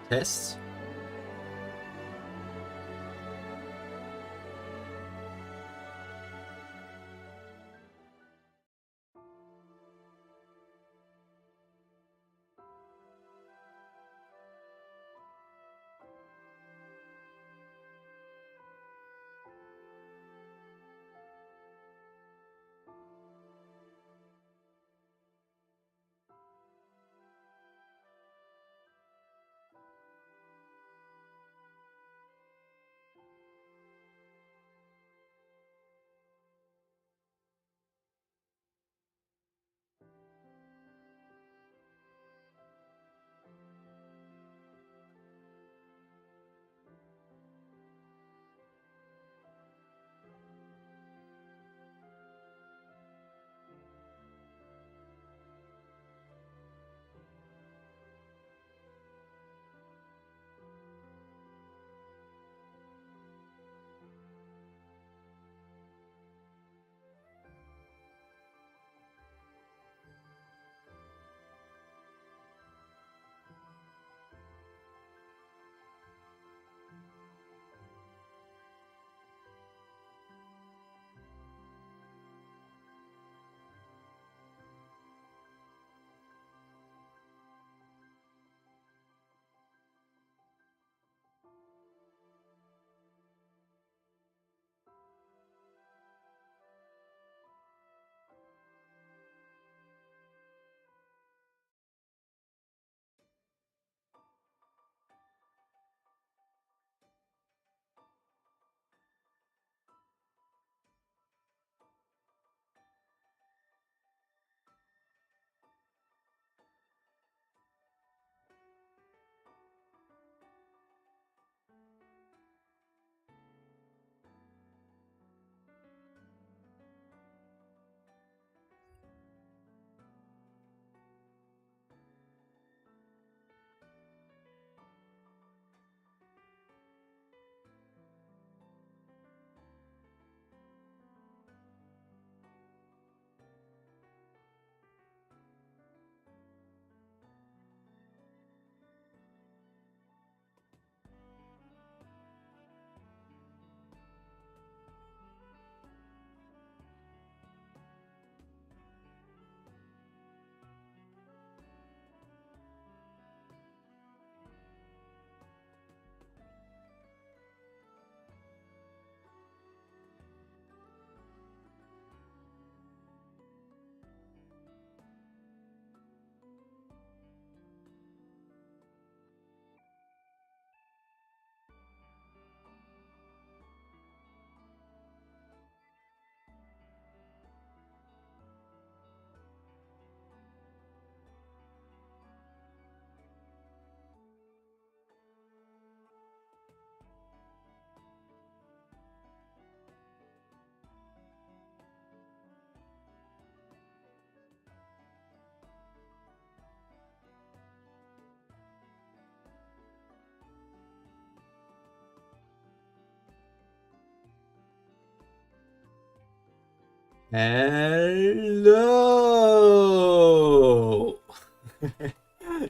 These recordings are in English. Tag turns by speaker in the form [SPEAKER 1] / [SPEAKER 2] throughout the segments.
[SPEAKER 1] Test. Hello!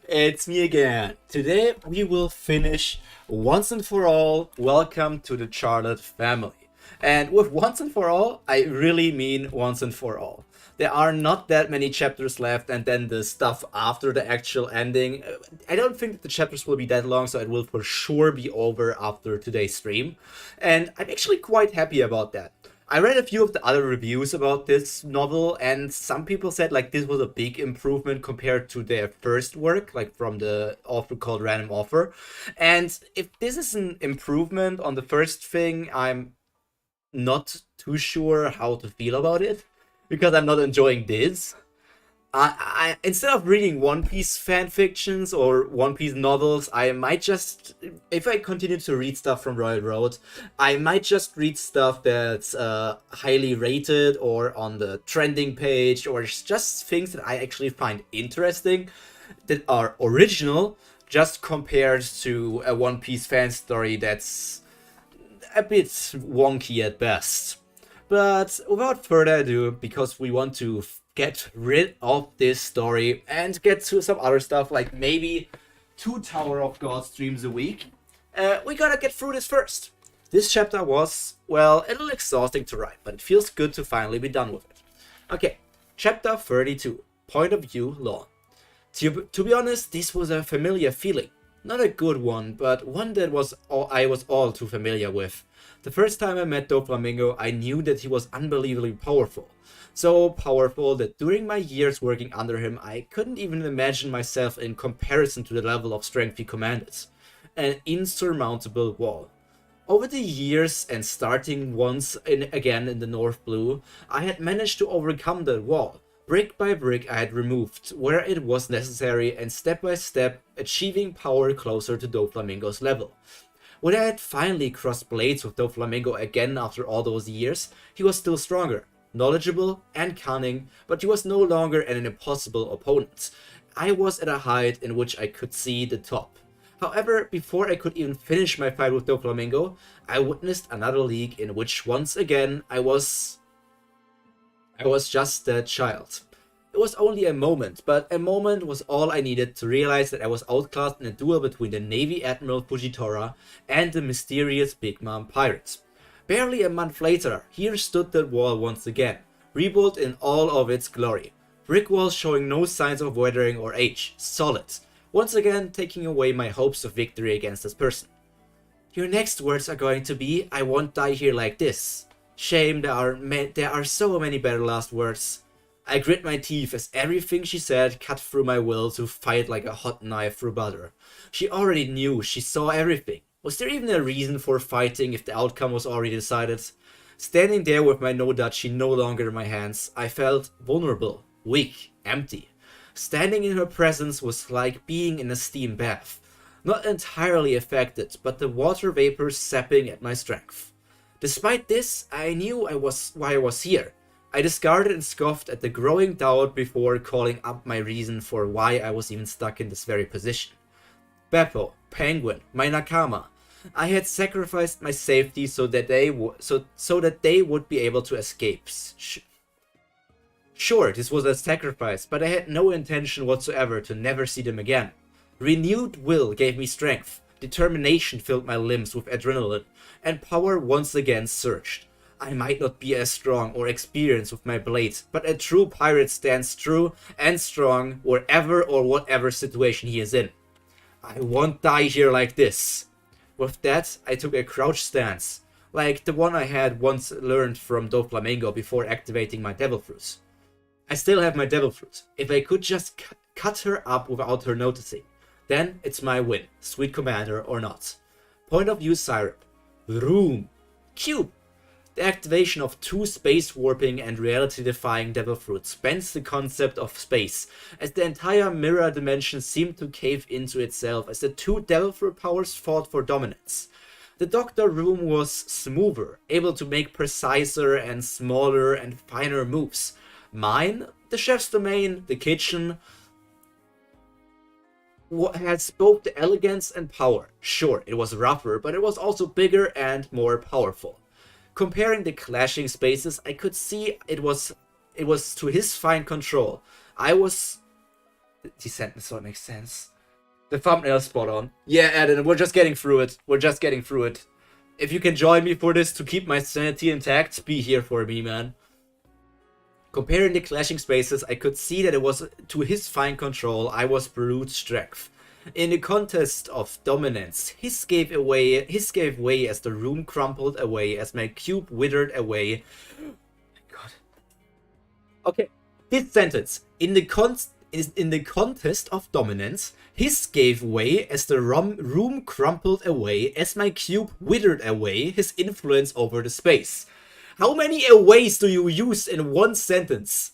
[SPEAKER 1] It's me again. Today we will finish Once and For All. Welcome to the Charlotte family. And with Once and For All, I really mean Once and For All. There are not that many chapters left, and then the stuff after the actual ending. I don't think that the chapters will be that long, so it will for sure be over after today's stream. And I'm actually quite happy about that. I read a few of the other reviews about this novel, and some people said like this was a big improvement compared to their first work, like from the author called Random Offer. And if this is an improvement on the first thing, I'm not too sure how to feel about it because I'm not enjoying this. Instead of reading One Piece fan fictions or One Piece novels, I might just, if I continue to read stuff from Royal Road, I might just read stuff that's highly rated or on the trending page, or just things that I actually find interesting that are original, just compared to a One Piece fan story that's a bit wonky at best. But without further ado, because we want to get rid of this story and get to some other stuff, like maybe 2 Tower of God streams a week, we gotta get through this first. This chapter was, well, a little exhausting to write, but it feels good to finally be done with it. Okay, chapter 32, Point of View Law. To be honest, this was a familiar feeling. Not a good one, but one that I was all too familiar with. The first time I met Doflamingo, I knew that he was unbelievably powerful. So powerful that during my years working under him, I couldn't even imagine myself in comparison to the level of strength he commanded. An insurmountable wall. Over the years, and starting again in the North Blue, I had managed to overcome that wall. Brick by brick I had removed where it was necessary, and step by step achieving power closer to Doflamingo's level. When I had finally crossed blades with Doflamingo again after all those years, he was still stronger, knowledgeable and cunning, but he was no longer an impossible opponent. I was at a height in which I could see the top. However, before I could even finish my fight with Doflamingo, I witnessed another league in which once again I was just that child. It was only a moment, but a moment was all I needed to realize that I was outclassed in a duel between the Navy Admiral Fujitora and the mysterious Big Mom pirate. Barely a month later, here stood that wall once again, rebuilt in all of its glory. Brick walls showing no signs of weathering or age, solid. Once again taking away my hopes of victory against this person. Your next words are going to be, I won't die here like this. Shame, there are so many better last words. I grit my teeth as everything she said cut through my will to fight like a hot knife through butter. She already knew, she saw everything. Was there even a reason for fighting if the outcome was already decided? Standing there with my no duchy no longer in my hands, I felt vulnerable, weak, empty. Standing in her presence was like being in a steam bath. Not entirely affected, but the water vapors sapping at my strength. Despite this, I knew why I was here. I discarded and scoffed at the growing doubt before calling up my reason for why I was even stuck in this very position. Beppo, Penguin, my Nakama. I had sacrificed my safety so that they would be able to escape. Sure, this was a sacrifice, but I had no intention whatsoever to never see them again. Renewed will gave me strength, determination filled my limbs with adrenaline, and power once again surged. I might not be as strong or experienced with my blade, but a true pirate stands true and strong wherever or whatever situation he is in. I won't die here like this. With that, I took a crouch stance, like the one I had once learned from Doflamingo before activating my devil fruits. I still have my devil fruit. If I could just cut her up without her noticing, then it's my win, sweet commander or not. Point of view syrup. Room. Cube. The activation of 2 space warping and reality defying devil fruits bends the concept of space, as the entire mirror dimension seemed to cave into itself as the 2 devil fruit powers fought for dominance. The Doctor Room was smoother, able to make preciser and smaller and finer moves. Mine, the chef's domain, the kitchen, had both the elegance and power. Sure, it was rougher, but it was also bigger and more powerful. Comparing the clashing spaces, I could see it was to his fine control. The sentence don't make sense. The thumbnail's spot on. Yeah, Eden, we're just getting through it. If you can join me for this to keep my sanity intact, be here for me, man. Comparing the clashing spaces, I could see that it was to his fine control, I was brute strength. In the contest of dominance, his gave way as the room crumpled away, as my cube withered away. Oh my god. Okay, this sentence. In the contest of dominance, his gave way as the room crumpled away, as my cube withered away, his influence over the space. How many aways do you use in one sentence?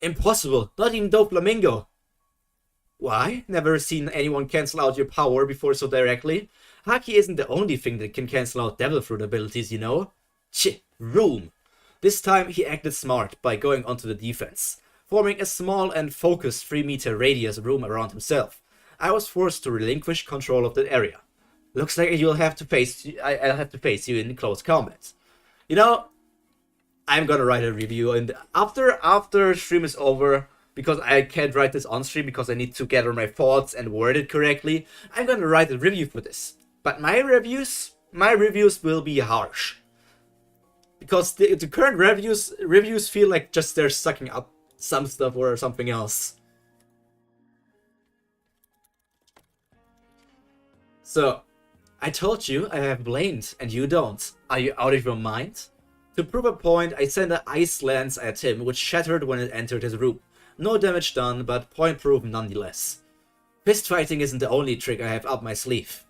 [SPEAKER 1] Impossible. Not even Doflamingo. Why? Never seen anyone cancel out your power before so directly. Haki isn't the only thing that can cancel out devil fruit abilities, you know. Room. This time he acted smart by going onto the defense, forming a small and focused 3-meter radius room around himself. I was forced to relinquish control of that area. Looks like I'll have to face you in close combat. You know, I'm gonna write a review, and after stream is over, because I can't write this on stream because I need to gather my thoughts and word it correctly, I'm gonna write a review for this. But my reviews will be harsh. Because the current reviews feel like just they're sucking up some stuff or something else. So, I told you I have blamed, and you don't. Are you out of your mind? To prove a point, I sent an ice lance at him, which shattered when it entered his room. No damage done, but point proven nonetheless. Fist fighting isn't the only trick I have up my sleeve.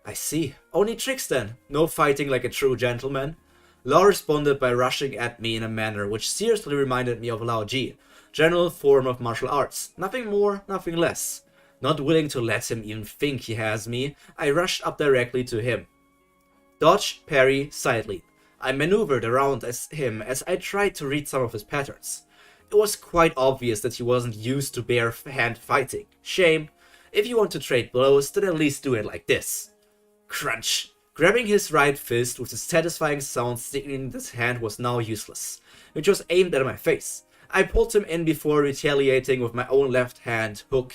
[SPEAKER 1] I see. Only tricks then. No fighting like a true gentleman. Law responded by rushing at me in a manner which seriously reminded me of Lao Ji, general form of martial arts. Nothing more, nothing less. Not willing to let him even think he has me, I rushed up directly to him. Dodge, parry, side leap. I maneuvered around him as I tried to read some of his patterns. It was quite obvious that he wasn't used to bare hand fighting. Shame. If you want to trade blows, then at least do it like this. Crunch. Grabbing his right fist with a satisfying sound signaling that his hand was now useless, which was aimed at my face. I pulled him in before retaliating with my own left hand hook,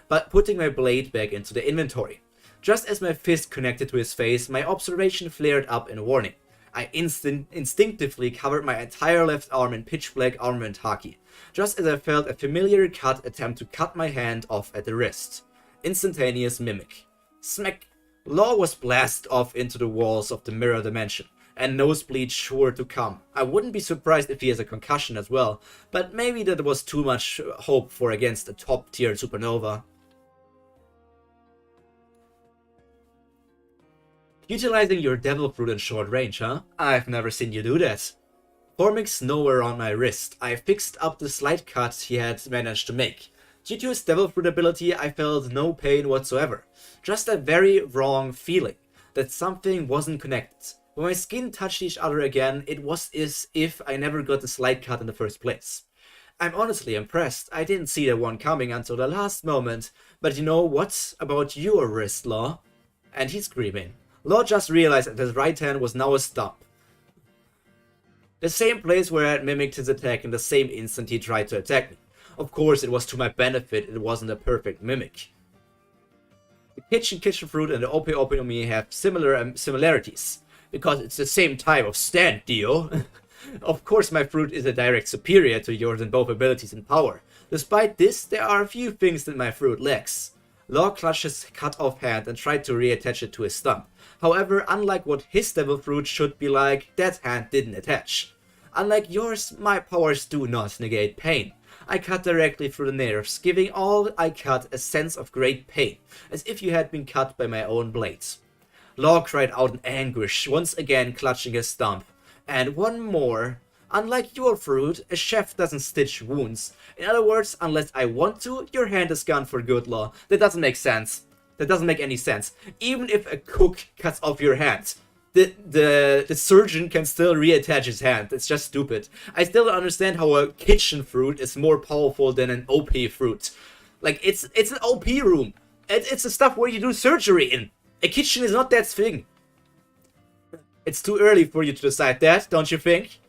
[SPEAKER 1] but putting my blade back into the inventory. Just as my fist connected to his face, my observation flared up in warning. I instinctively covered my entire left arm in pitch black armament haki, just as I felt a familiar cut attempt to cut my hand off at the wrist. Instantaneous mimic. Smack! Law was blasted off into the walls of the mirror dimension, and nosebleed sure to come. I wouldn't be surprised if he has a concussion as well, but maybe that was too much hope for against a top-tier supernova. Utilizing your devil fruit in short range, huh? I've never seen you do that. Forming snow around my wrist, I fixed up the slight cut he had managed to make. Due to his devil fruit ability, I felt no pain whatsoever. Just a very wrong feeling that something wasn't connected. When my skin touched each other again, it was as if I never got the slight cut in the first place. I'm honestly impressed. I didn't see that one coming until the last moment. But you know what about your wrist, Law? And he's screaming. Law just realized that his right hand was now a stump. The same place where I had mimicked his attack in the same instant he tried to attack me. Of course, it was to my benefit, it wasn't a perfect mimic. The kitchen fruit and the OP on me have similarities, because it's the same type of stand, Dio. Of course, my fruit is a direct superior to yours in both abilities and power. Despite this, there are a few things that my fruit lacks. Law clutched his cut-off hand and tried to reattach it to his stump. However, unlike what his devil fruit should be like, that hand didn't attach. Unlike yours, my powers do not negate pain. I cut directly through the nerves, giving all I cut a sense of great pain, as if you had been cut by my own blades. Law cried out in anguish, once again clutching his stump. And one more. Unlike your fruit, a chef doesn't stitch wounds. In other words, unless I want to, your hand is gone for good, Law. That doesn't make sense. That doesn't make any sense. Even if a cook cuts off your hand, the surgeon can still reattach his hand. It's just stupid. I still don't understand how a kitchen fruit is more powerful than an OP fruit. Like, it's an OP room. It's the stuff where you do surgery in. A kitchen is not that thing. It's too early for you to decide that, don't you think?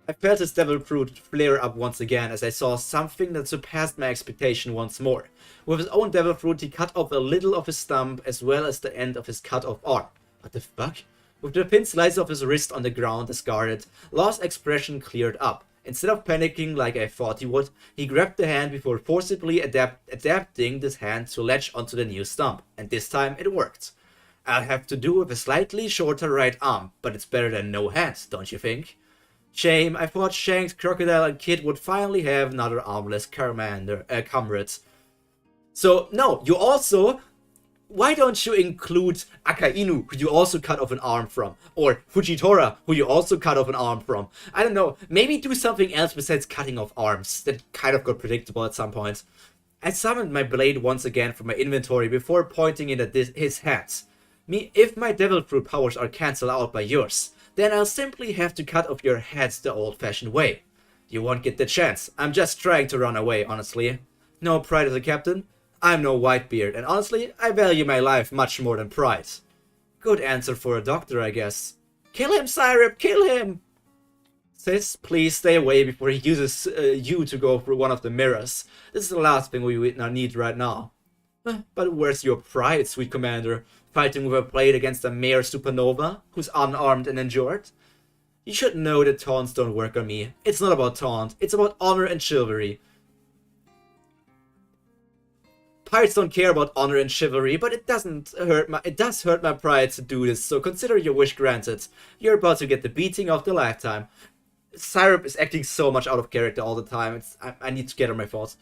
[SPEAKER 1] I felt his devil fruit flare up once again as I saw something that surpassed my expectation once more. With his own devil fruit, he cut off a little of his stump as well as the end of his cut-off arm. What the fuck? With the thin slice of his wrist on the ground discarded, Law's expression cleared up. Instead of panicking like I thought he would, he grabbed the hand before forcibly adapting this hand to latch onto the new stump. And this time it worked. I'll have to do with a slightly shorter right arm, but it's better than no hand, don't you think? Shame, I thought Shanks, Crocodile, and Kid would finally have another armless comrade. So, no, you also... Why don't you include Akainu, who you also cut off an arm from? Or Fujitora, who you also cut off an arm from? I don't know, maybe do something else besides cutting off arms. That kind of got predictable at some point. I summoned my blade once again from my inventory before pointing it at his hands. If my devil fruit powers are cancelled out by yours, then I'll simply have to cut off your heads the old-fashioned way. You won't get the chance. I'm just trying to run away, honestly. No pride as a captain. I'm no Whitebeard, and honestly, I value my life much more than pride. Good answer for a doctor, I guess. Kill him, Syrup! Kill him! Sis, please stay away before he uses you to go through one of the mirrors. This is the last thing we need right now. But where's your pride, sweet commander? Fighting with a blade against a mere supernova who's unarmed and injured? You should know that taunts don't work on me. It's not about taunt, it's about honor and chivalry. Pirates don't care about honor and chivalry, but it does hurt my pride to do this, so consider your wish granted. You're about to get the beating of the lifetime. Syrup is acting so much out of character all the time. I need to get on my thoughts.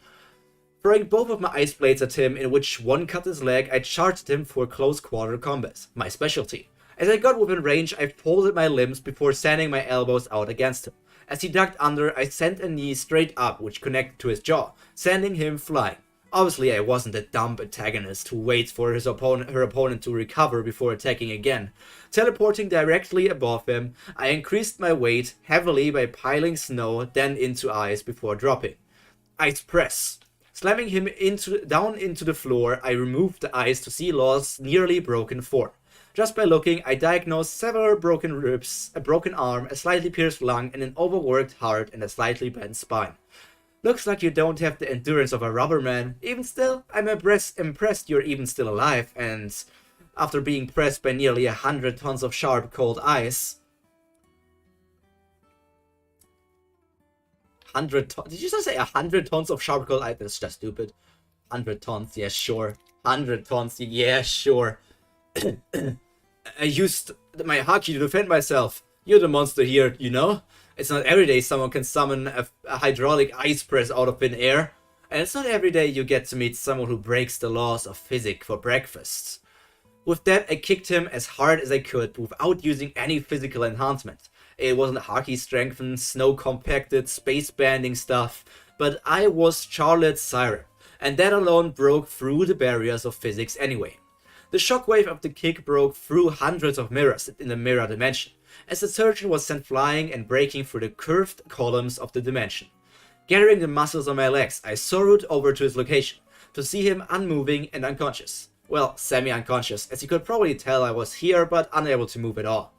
[SPEAKER 1] Throwing both of my ice blades at him, in which one cut his leg, I charged him for close quarter combat, my specialty. As I got within range, I folded my limbs before sending my elbows out against him. As he ducked under, I sent a knee straight up, which connected to his jaw, sending him flying. Obviously, I wasn't a dumb antagonist who waits for her opponent to recover before attacking again. Teleporting directly above him, I increased my weight heavily by piling snow, then into ice before dropping. Ice press. Slamming him down into the floor, I removed the ice to see Law's nearly broken form. Just by looking, I diagnosed several broken ribs, a broken arm, a slightly pierced lung, and an overworked heart and a slightly bent spine. Looks like you don't have the endurance of a rubber man. Even still, I'm impressed you're even still alive, and after being pressed by nearly 100 tons of sharp, cold ice... 100 tons? Did you just say 100 tons of sharp, cold ice? That's just stupid. 100 tons, yeah, sure. 100 tons, yeah, sure. I used my haki to defend myself. You're the monster here, you know? It's not every day someone can summon a hydraulic ice press out of thin air. And it's not every day you get to meet someone who breaks the laws of physics for breakfast. With that, I kicked him as hard as I could without using any physical enhancement. It wasn't haki strengthened, snow compacted, space banding stuff, but I was Charlotte Syrup, and that alone broke through the barriers of physics anyway. The shockwave of the kick broke through hundreds of mirrors in the mirror dimension, as the surgeon was sent flying and breaking through the curved columns of the dimension. Gathering the muscles on my legs, I soared over to his location, to see him unmoving and unconscious. Well, semi-unconscious, as you could probably tell I was here but unable to move at all.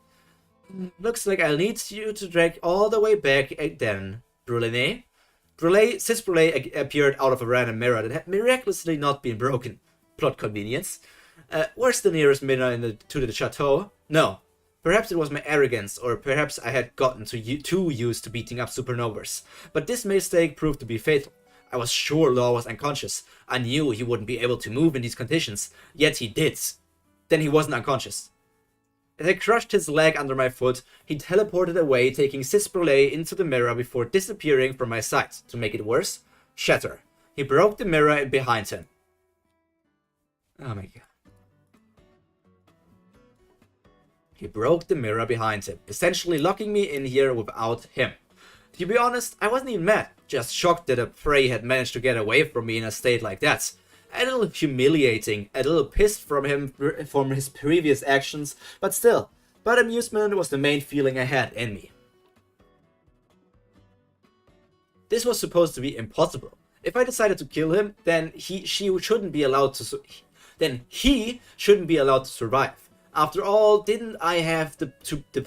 [SPEAKER 1] Looks like I'll need you to drag all the way back then, Brulene. Sis Brule appeared out of a random mirror that had miraculously not been broken. Plot convenience. Where's the nearest mirror to the chateau? No. Perhaps it was my arrogance, or perhaps I had gotten too used to beating up supernovas. But this mistake proved to be fatal. I was sure Law was unconscious. I knew he wouldn't be able to move in these conditions, yet he did. Then he wasn't unconscious. As I crushed his leg under my foot, he teleported away, taking Sis Brule into the mirror before disappearing from my sight. To make it worse, shatter. He broke the mirror behind him. Oh my god. He broke the mirror behind him, essentially locking me in here without him. To be honest, I wasn't even mad, just shocked that a prey had managed to get away from me in a state like that. A little humiliating, a little pissed from his previous actions, but still. But amusement was the main feeling I had in me. This was supposed to be impossible. If I decided to kill him, then he shouldn't be allowed to survive. After all, didn't I have the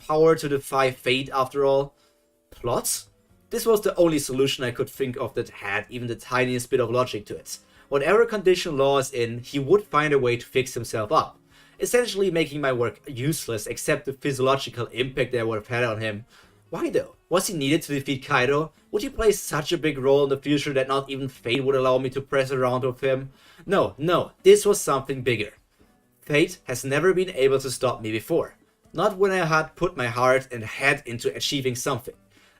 [SPEAKER 1] power to defy fate after all? Plot? This was the only solution I could think of that had even the tiniest bit of logic to it. Whatever condition Law is in, he would find a way to fix himself up, essentially making my work useless except the physiological impact that I would have had on him. Why though? Was he needed to defeat Kaido? Would he play such a big role in the future that not even fate would allow me to press around with him? No, this was something bigger. Fate has never been able to stop me before. Not when I had put my heart and head into achieving something.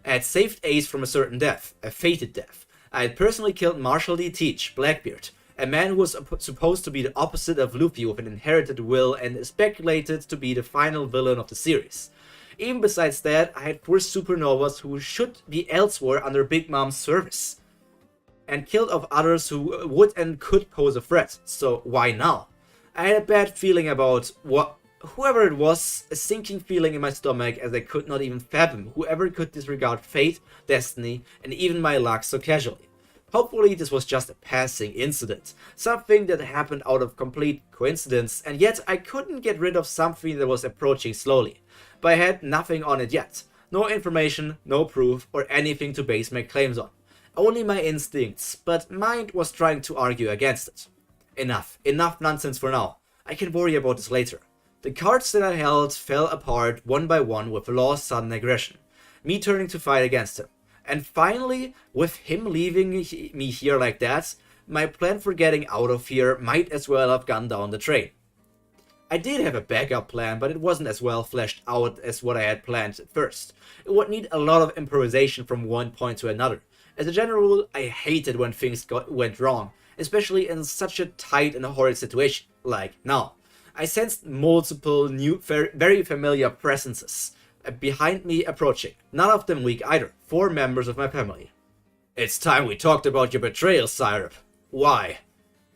[SPEAKER 1] I had saved Ace from a certain death, a fated death. I had personally killed Marshall D. Teach, Blackbeard, a man who was supposed to be the opposite of Luffy with an inherited will and is speculated to be the final villain of the series. Even besides that, I had forced supernovas who should be elsewhere under Big Mom's service. And killed off others who would and could pose a threat, so why now? I had a bad feeling about whoever it was, a sinking feeling in my stomach as I could not even fathom whoever could disregard fate, destiny, and even my luck so casually. Hopefully this was just a passing incident, something that happened out of complete coincidence, and yet I couldn't get rid of something that was approaching slowly. But I had nothing on it yet. No information, no proof, or anything to base my claims on. Only my instincts, but mind was trying to argue against it. Enough nonsense for now. I can worry about this later. The cards that I held fell apart one by one with Law's sudden aggression, me turning to fight against him. And finally, with him leaving me here like that, my plan for getting out of here might as well have gone down the drain. I did have a backup plan, but it wasn't as well fleshed out as what I had planned at first. It would need a lot of improvisation from one point to another. As a general rule, I hated when things went wrong, especially in such a tight and horrid situation, like now. I sensed multiple new, very familiar presences behind me approaching, none of them weak either, 4 members of my family. It's time we talked about your betrayal, Syrup. Why?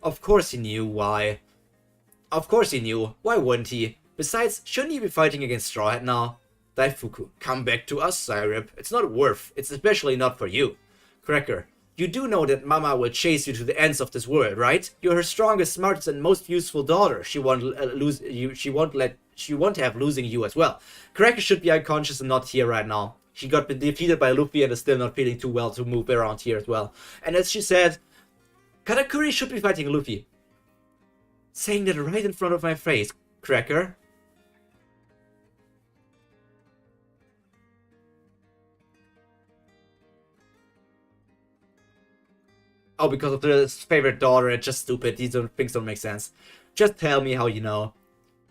[SPEAKER 1] Of course he knew why. Of course he knew. Why wouldn't he? Besides, shouldn't he be fighting against Straw Hat now? Daifuku, come back to us, Syrup. It's not worth. It's especially not for you. Cracker, you do know that Mama will chase you to the ends of this world, right? You're her strongest, smartest, and most useful daughter. She won't lose you. She won't have losing you as well. Cracker should be unconscious and not here right now. She got defeated by Luffy and is still not feeling too well to move around here as well. And as she said, Katakuri should be fighting Luffy. Saying that right in front of my face, Cracker. Oh, because of his favorite daughter, it's just stupid. These things don't make sense. Just tell me how you know.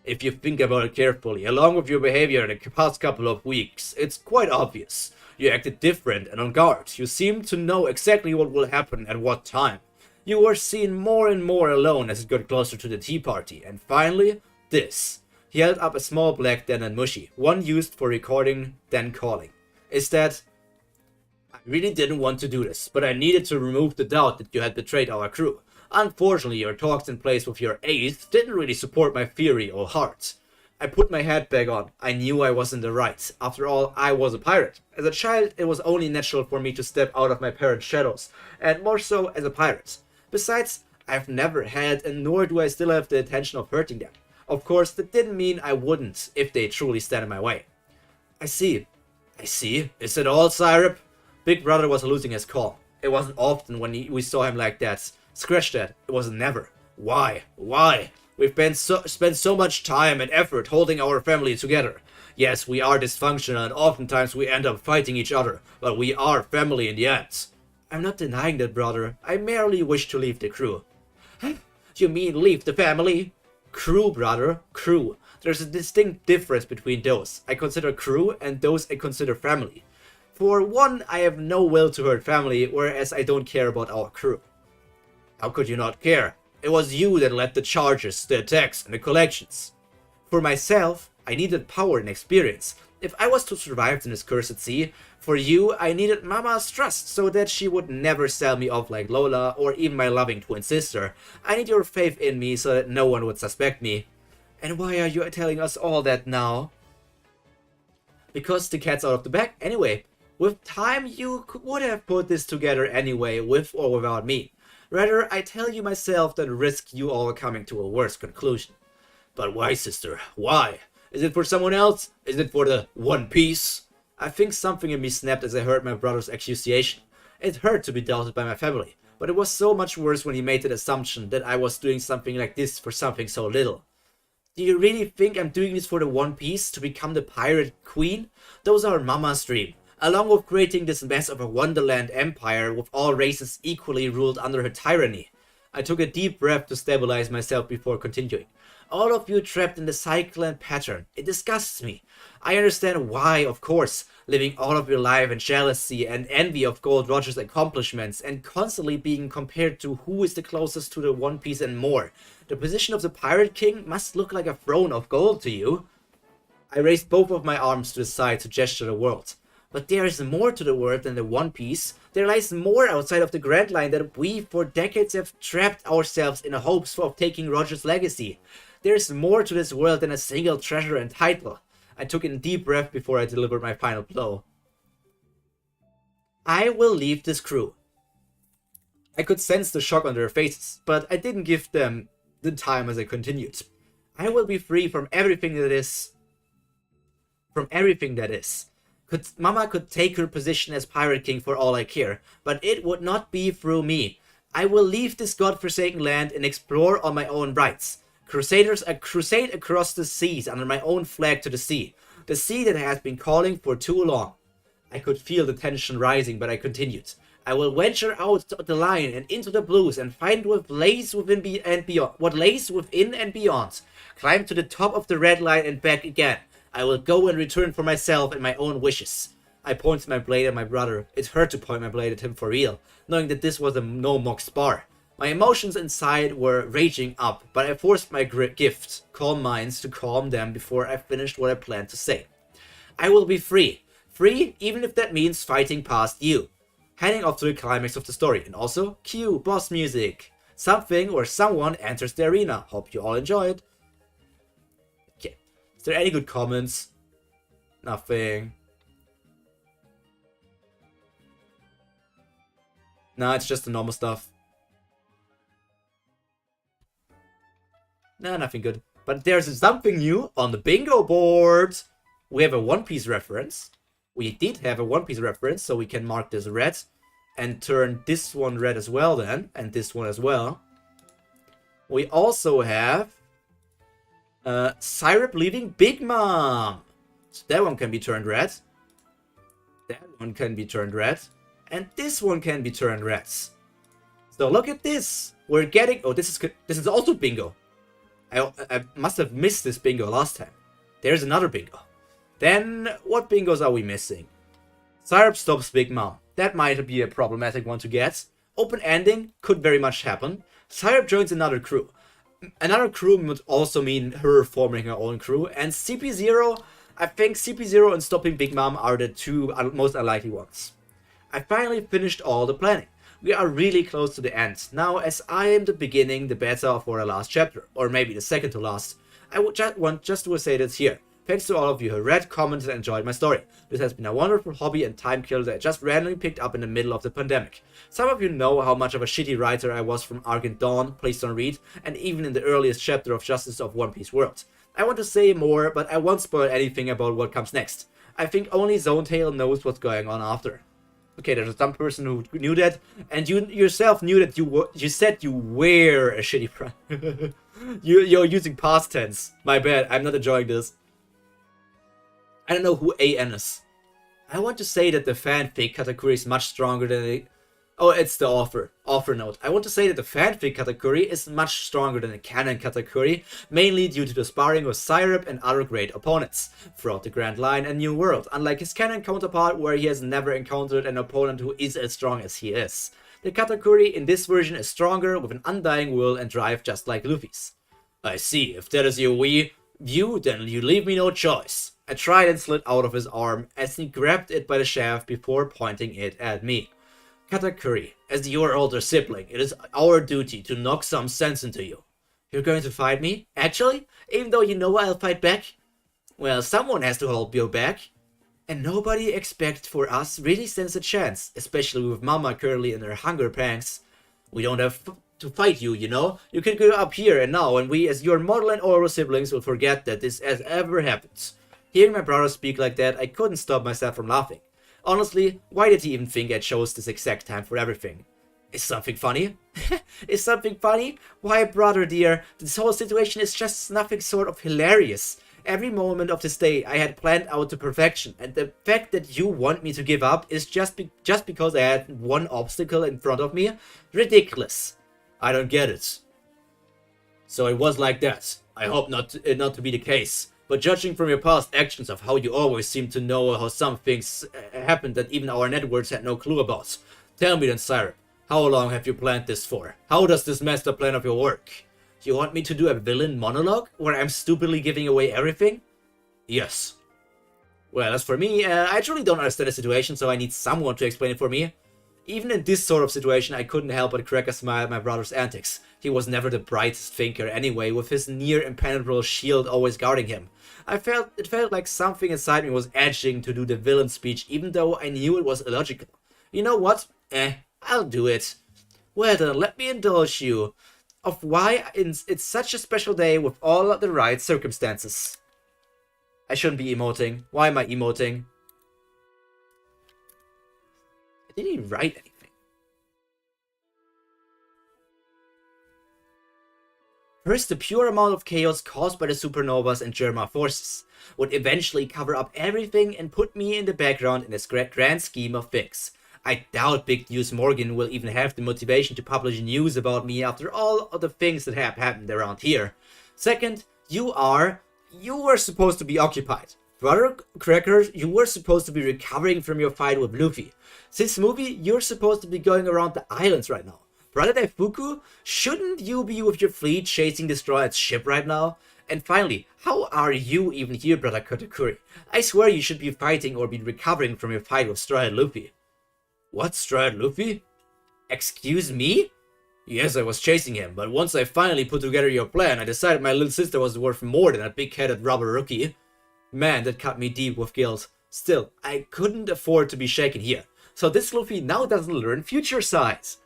[SPEAKER 1] If you think about it carefully, along with your behavior in the past couple of weeks, it's quite obvious. You acted different and on guard. You seem to know exactly what will happen at what time. You were seen more and more alone as it got closer to the tea party. And finally, this. He held up a small black den and mushi, one used for recording, then calling. Is that... I really didn't want to do this, but I needed to remove the doubt that you had betrayed our crew. Unfortunately, your talks in place with your aides didn't really support my theory or heart. I put my hat back on. I knew I was in the right. After all, I was a pirate. As a child, it was only natural for me to step out of my parents' shadows, and more so as a pirate. Besides, I've never had, and nor do I still have the intention of hurting them. Of course, that didn't mean I wouldn't, if they truly stand in my way. I see. Is it all, Syrup? Big Brother was losing his calm. It wasn't often when we saw him like that. Scratch that. It was never. Why? We've spent so much time and effort holding our family together. Yes, we are dysfunctional and oftentimes we end up fighting each other, but we are family in the end. I'm not denying that, brother. I merely wish to leave the crew. You mean leave the family? Crew, brother. Crew. There's a distinct difference between those. I consider crew and those I consider family. For one, I have no will to hurt family, whereas I don't care about our crew. How could you not care? It was you that led the charges, the attacks, and the collections. For myself, I needed power and experience. If I was to survive in this cursed sea, for you, I needed Mama's trust so that she would never sell me off like Lola or even my loving twin sister. I need your faith in me so that no one would suspect me. And why are you telling us all that now? Because the cat's out of the bag anyway. With time, you would have put this together anyway, with or without me. Rather, I tell you myself than risk you all coming to a worse conclusion. But why, sister? Why? Is it for someone else? Is it for the One Piece? I think something in me snapped as I heard my brother's accusation. It hurt to be doubted by my family, but it was so much worse when he made that assumption that I was doing something like this for something so little. Do you really think I'm doing this for the One Piece, to become the pirate queen? Those are Mama's dream. Along with creating this mess of a wonderland empire with all races equally ruled under her tyranny. I took a deep breath to stabilize myself before continuing. All of you trapped in the cycle and pattern. It disgusts me. I understand why, of course, living all of your life in jealousy and envy of Gold Roger's accomplishments and constantly being compared to who is the closest to the One Piece and more. The position of the Pirate King must look like a throne of gold to you. I raised both of my arms to the side to gesture the world. But there is more to the world than the One Piece. There lies more outside of the Grand Line that we for decades have trapped ourselves in the hopes of taking Roger's legacy. There is more to this world than a single treasure and title. I took in a deep breath before I delivered my final blow. I will leave this crew. I could sense the shock on their faces, but I didn't give them the time as I continued. I will be free from everything that is. Mama could take her position as Pirate King for all I care, but it would not be through me. I will leave this godforsaken land and explore on my own rights. Crusaders, a crusade across the seas under my own flag to the sea that has been calling for too long. I could feel the tension rising, but I continued. I will venture out the line and into the blues and find what lays within and beyond. What lays within and beyond. Climb to the top of the red line and back again. I will go and return for myself and my own wishes. I pointed my blade at my brother. It hurt to point my blade at him for real, knowing that this was a no-mock spar. My emotions inside were raging up, but I forced my gift, calm minds, to calm them before I finished what I planned to say. I will be free. Free, even if that means fighting past you. Heading off to the climax of the story. And also, cue boss music. Something or someone enters the arena. Hope you all enjoyed. Okay. Is there any good comments? Nothing. Nah, it's just the normal stuff. Nah, nothing good. But there's something new on the bingo board. We have a One Piece reference. We did have a One Piece reference, so we can mark this red. And turn this one red as well then. And this one as well. We also have Syrup leaving Big Mom. So that one can be turned red. That one can be turned red. And this one can be turned red. So look at this. We're getting... Oh, this is also bingo. I must have missed this bingo last time. There's another bingo. Then, what bingos are we missing? Syrup stops Big Mom. That might be a problematic one to get. Open ending could very much happen. Syrup joins another crew. Another crew would also mean her forming her own crew. And CP0, I think CP0 and stopping Big Mom are the two most unlikely ones. I finally finished all the planning. We are really close to the end. Now, as I am the beginning, the better for the last chapter. Or maybe the second to last. I would just to say this here. Thanks to all of you who read, commented, and enjoyed my story. This has been a wonderful hobby and time killer that I just randomly picked up in the middle of the pandemic. Some of you know how much of a shitty writer I was from Argent Dawn, Please Don't Read, and even in the earliest chapter of Justice of One Piece World. I want to say more, but I won't spoil anything about what comes next. I think only Zonetail knows what's going on after. Okay, there's some person who knew that, and you yourself knew that you said you were a shitty writer. You're using past tense. My bad, I'm not enjoying this. I don't know who AN is. I want to say that the fanfic Katakuri is much stronger than the... Oh, it's the offer note. I want to say that the fanfic Katakuri is much stronger than the canon Katakuri, mainly due to the sparring with Syrup and other great opponents throughout the Grand Line and New World, unlike his canon counterpart where he has never encountered an opponent who is as strong as he is. The Katakuri in this version is stronger, with an undying will and drive just like Luffy's. I see, if that is your view, then you leave me no choice. A trident slid out of his arm as he grabbed it by the shaft before pointing it at me. Katakuri, as your older sibling, it is our duty to knock some sense into you. You're going to fight me? Actually? Even though you know I'll fight back? Well, someone has to hold you back. And nobody expects for us really stands a chance, especially with Mama currently in her hunger pangs. We don't have to fight you, you know? You can go up here and now, and we as your mortal and oral siblings will forget that this has ever happened. Hearing my brother speak like that, I couldn't stop myself from laughing. Honestly, why did he even think I chose this exact time for everything? Is something funny? Is something funny? Why, brother dear, this whole situation is just nothing sort of hilarious. Every moment of this day I had planned out to perfection, and the fact that you want me to give up is just because I had one obstacle in front of me? Ridiculous. I don't get it. So it was like that. I hope not to be the case. But judging from your past actions of how you always seem to know how some things happened that even our networks had no clue about. Tell me then, Syrup, how long have you planned this for? How does this master plan of your work? You want me to do a villain monologue where I'm stupidly giving away everything? Yes. Well, as for me, I truly don't understand the situation, so I need someone to explain it for me. Even in this sort of situation, I couldn't help but crack a smile at my brother's antics. He was never the brightest thinker anyway, with his near impenetrable shield always guarding him. It felt like something inside me was edging to do the villain speech, even though I knew it was illogical. You know what? I'll do it. Well then, let me indulge you of why it's such a special day with all the right circumstances. I shouldn't be emoting. Why am I emoting? Did he write anything? First, the pure amount of chaos caused by the supernovas and Germa forces would eventually cover up everything and put me in the background in this grand scheme of things. I doubt Big News Morgan will even have the motivation to publish news about me after all of the things that have happened around here. Second, you were supposed to be occupied. Brother Cracker, you were supposed to be recovering from your fight with Luffy. This movie, you're supposed to be going around the islands right now. Brother Daifuku, shouldn't you be with your fleet chasing Destroyer's ship right now? And finally, how are you even here, Brother Katakuri? I swear you should be fighting or be recovering from your fight with Straw Luffy. What, Straw Luffy? Excuse me? Yes, I was chasing him, but once I finally put together your plan, I decided my little sister was worth more than a big-headed rubber rookie. Man, that cut me deep with guilt. Still, I couldn't afford to be shaken here. So this Luffy now doesn't learn future size.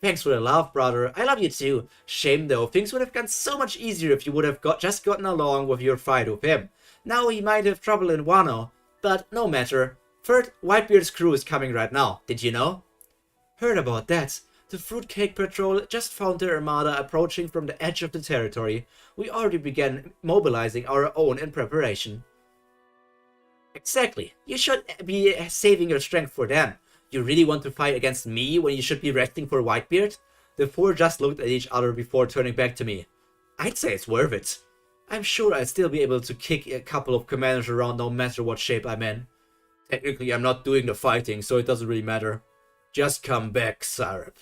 [SPEAKER 1] Thanks for the love, brother. I love you too. Shame though, things would have gone so much easier if you would have just gotten along with your fight with him. Now he might have trouble in Wano, but no matter. Third, Whitebeard's crew is coming right now, did you know? Heard about that. The Fruitcake Patrol just found their armada approaching from the edge of the territory. We already began mobilizing our own in preparation. Exactly. You should be saving your strength for them. You really want to fight against me when you should be resting for Whitebeard? The four just looked at each other before turning back to me. I'd say it's worth it. I'm sure I'd still be able to kick a couple of commanders around no matter what shape I'm in. Technically, I'm not doing the fighting, so it doesn't really matter. Just come back, Syrup.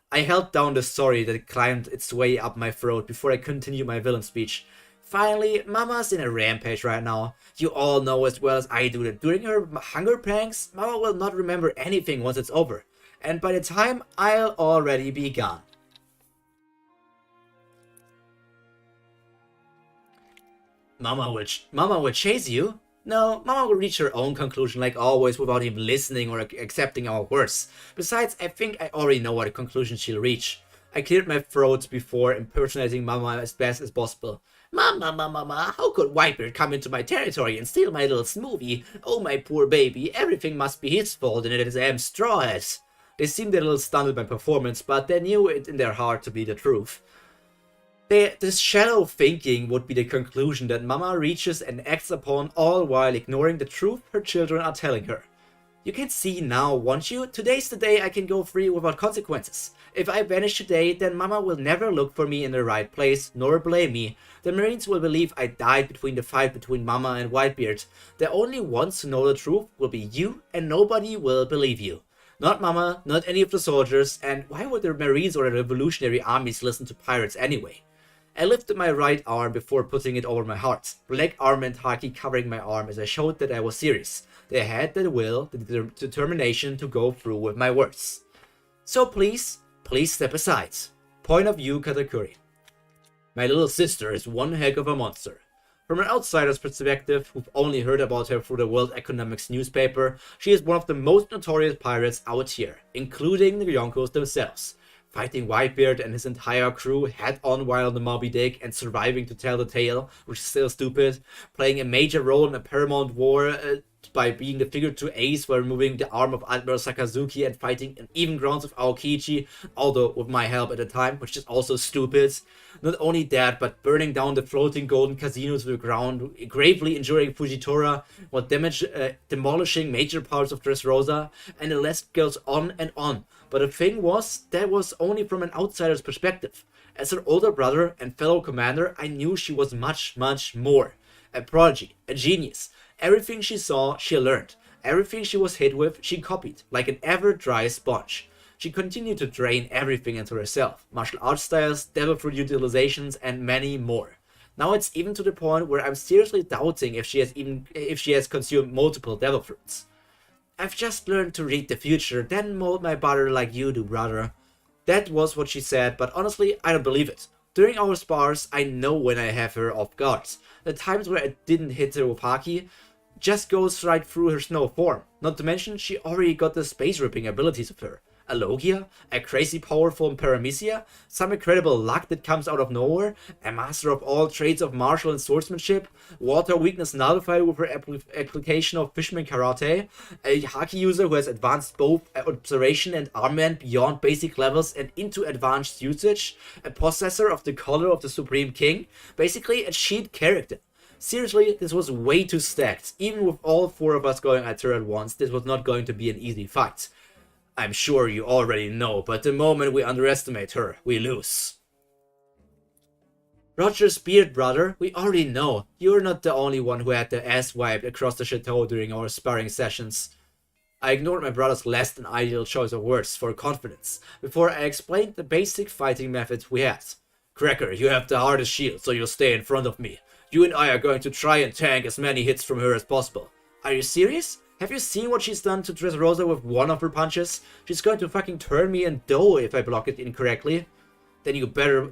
[SPEAKER 1] I held down the sorry that climbed its way up my throat before I continued my villain speech. Finally, Mama's in a rampage right now. You all know as well as I do that during her hunger pangs, Mama will not remember anything once it's over. And by the time, I'll already be gone. Mama will chase you? No, Mama will reach her own conclusion like always without even listening or accepting our words. Besides, I think I already know what conclusion she'll reach. I cleared my throat before impersonating Mama as best as possible. Mama, how could Whitebeard come into my territory and steal my little smoothie? Oh, my poor baby, everything must be his fault and it is Straw Hat. They seemed a little stunned at my performance, but they knew it in their heart to be the truth. This shallow thinking would be the conclusion that Mama reaches and acts upon, all while ignoring the truth her children are telling her. You can see now, won't you? Today's the day I can go free without consequences. If I vanish today, then Mama will never look for me in the right place, nor blame me. The Marines will believe I died between the fight between Mama and Whitebeard. The only ones who know the truth will be you, and nobody will believe you. Not Mama, not any of the soldiers, and why would the Marines or the revolutionary armies listen to pirates anyway? I lifted my right arm before putting it over my heart, black armament haki covering my arm as I showed that I was serious. They had the will, the determination to go through with my words. So please step aside. Point of view, Katakuri. My little sister is one heck of a monster. From an outsider's perspective, who've only heard about her through the World Economics newspaper, she is one of the most notorious pirates out here, including the Yonkos themselves. Fighting Whitebeard and his entire crew head-on while on the Moby Dick and surviving to tell the tale, which is still stupid. Playing a major role in a Paramount War by being the figure to ace while removing the arm of Admiral Sakazuki and fighting in even grounds of Aokichi, although with my help at the time, which is also stupid. Not only that, but burning down the floating golden casino to the ground, gravely injuring Fujitora, while demolishing major parts of Dressrosa, and the list goes on and on. But the thing was, that was only from an outsider's perspective. As her older brother and fellow commander, I knew she was much, much more. A prodigy, a genius. Everything she saw, she learned. Everything she was hit with, she copied, like an ever-dry sponge. She continued to drain everything into herself. Martial arts styles, devil fruit utilizations, and many more. Now it's even to the point where I'm seriously doubting if she has consumed multiple devil fruits. I've just learned to read the future, then mold my brother like you do, brother. That was what she said, but honestly, I don't believe it. During our spars, I know when I have her off guard. The times where I didn't hit her with haki just goes right through her snow form. Not to mention, she already got the space ripping abilities of her. A Logia? A crazy powerful Paramecia? Some incredible luck that comes out of nowhere? A master of all trades of martial and swordsmanship? Water weakness nullified with her application of Fishman Karate? A Haki user who has advanced both observation and armament beyond basic levels and into advanced usage? A possessor of the color of the Supreme King? Basically, a cheat character. Seriously, this was way too stacked. Even with all 4 of us going at her at once, this was not going to be an easy fight. I'm sure you already know, but the moment we underestimate her, we lose. Roger's beard, brother, we already know. You're not the only one who had their ass wiped across the chateau during our sparring sessions. I ignored my brother's less than ideal choice of words for confidence, before I explained the basic fighting methods we had. Cracker, you have the hardest shield, so you'll stay in front of me. You and I are going to try and tank as many hits from her as possible. Are you serious? Have you seen what she's done to Dressrosa with one of her punches? She's going to fucking turn me in dough if I block it incorrectly. Then you better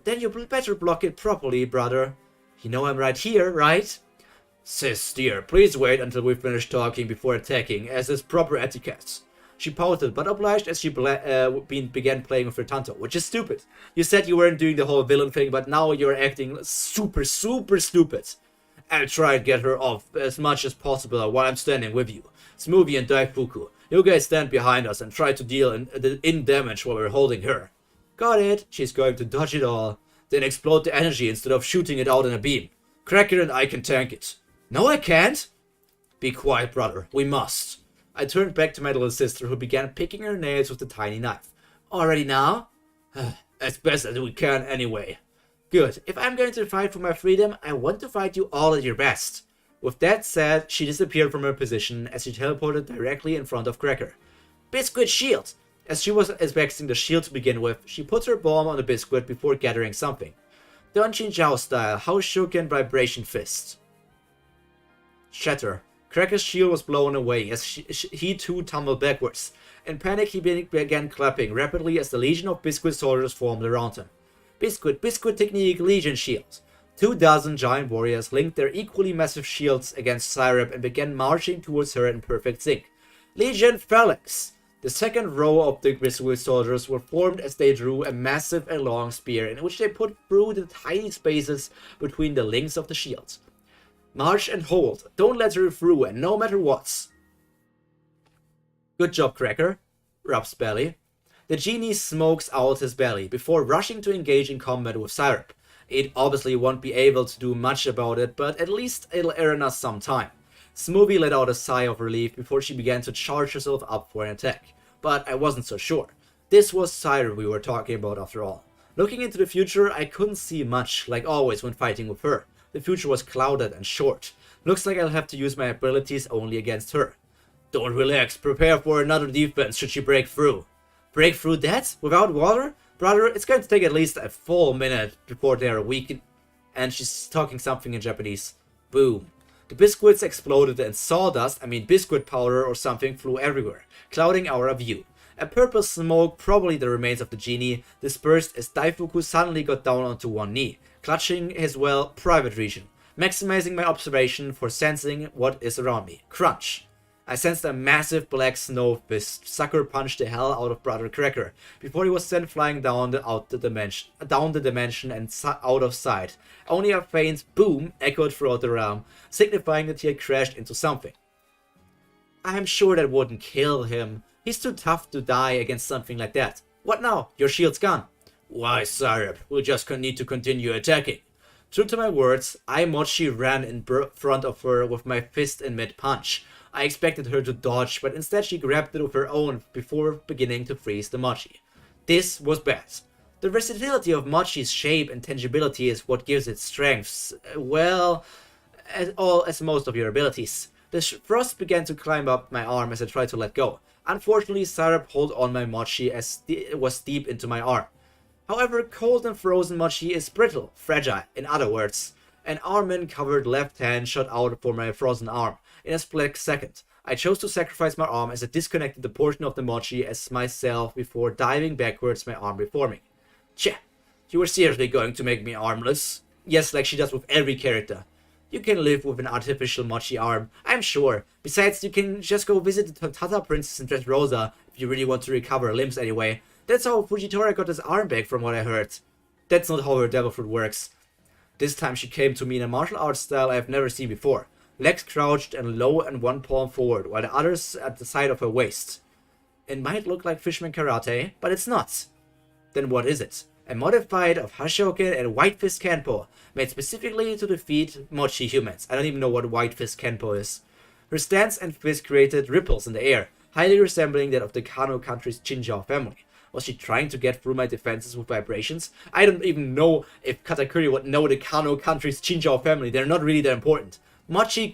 [SPEAKER 1] block it properly, brother. You know I'm right here, right? Sis, dear, please wait until we finish talking before attacking, as is proper etiquette. She pouted, but obliged as she began playing with her Tanto, which is stupid. You said you weren't doing the whole villain thing, but now you're acting super stupid. I'll try and get her off as much as possible while I'm standing with you. Smoothie and Daifuku, you guys stand behind us and try to deal in damage while we're holding her. Got it. She's going to dodge it all. Then explode the energy instead of shooting it out in a beam. Cracker and I can tank it. No, I can't. Be quiet, brother. We must. I turned back to my little sister, who began picking her nails with the tiny knife. Already now? As best as we can anyway. Good. If I'm going to fight for my freedom, I want to fight you all at your best. With that said, she disappeared from her position as she teleported directly in front of Cracker. Biscuit shield! As she was expecting the shield to begin with, she put her bomb on the biscuit before gathering something. Donchin Zhao style, Houshoken vibration fist. Shatter. Cracker's shield was blown away as he too tumbled backwards. In panic, he began clapping rapidly as the legion of Biscuit soldiers formed around him. Biscuit technique, legion shield. 24 giant warriors linked their equally massive shields against Syrup and began marching towards her in perfect sync. Legion phalanx. The second row of the Biscuit soldiers were formed as they drew a massive and long spear in which they put through the tiny spaces between the links of the shields. March and hold. Don't let her through, and no matter what. Good job, Cracker. Rubs belly. The genie smokes out his belly before rushing to engage in combat with Syrup. It obviously won't be able to do much about it, but at least it'll earn us some time. Smoothie let out a sigh of relief before she began to charge herself up for an attack. But I wasn't so sure. This was Syrup we were talking about after all. Looking into the future, I couldn't see much, like always when fighting with her. The future was clouded and short. Looks like I'll have to use my abilities only against her. Don't relax, prepare for another defense should she break through. Break through that? Without water? Brother, it's going to take at least a full minute before they are weakened. And she's talking something in Japanese. Boom. The biscuits exploded and sawdust, biscuit powder or something, flew everywhere, clouding our view. A purple smoke, probably the remains of the genie, dispersed as Daifuku suddenly got down onto one knee, clutching his, private region, maximizing my observation for sensing what is around me. Crunch. I sensed a massive black snow fist sucker punch the hell out of Brother Cracker before he was sent flying down the dimension and out of sight. Only a faint boom echoed throughout the realm, signifying that he had crashed into something. I'm sure that wouldn't kill him. He's too tough to die against something like that. What now? Your shield's gone. Why, Syrup, we'll just need to continue attacking. True to my words, I Mochi ran in front of her with my fist in mid-punch. I expected her to dodge, but instead she grabbed it with her own before beginning to freeze the Mochi. This was bad. The versatility of Mochi's shape and tangibility is what gives it strengths, as most of your abilities. The frost began to climb up my arm as I tried to let go. Unfortunately, Syrup held on my Mochi as it was deep into my arm. However, cold and frozen Mochi is brittle, fragile, in other words. An armament-covered left hand shot out for my frozen arm. In a split second, I chose to sacrifice my arm as I disconnected the portion of the Mochi as myself before diving backwards, my arm reforming. Tch, you were seriously going to make me armless? Yes, like she does with every character. You can live with an artificial mochi arm, I'm sure. Besides, you can just go visit the Tata Princess in Dressrosa if you really want to recover limbs anyway. That's how Fujitora got his arm back from what I heard. That's not how her devil fruit works. This time she came to me in a martial arts style I have never seen before. Legs crouched and low and one palm forward, while the others at the side of her waist. It might look like Fishman Karate, but it's not. Then what is it? A modified of Hashoken and White Fist Kenpo, made specifically to defeat Mochi humans. I don't even know what White Fist Kenpo is. Her stance and fist created ripples in the air, highly resembling that of the Kano country's Chinjao family. Was she trying to get through my defenses with vibrations? I don't even know if Katakuri would know the Kano country's Chinjao family. They're not really that important. Mochi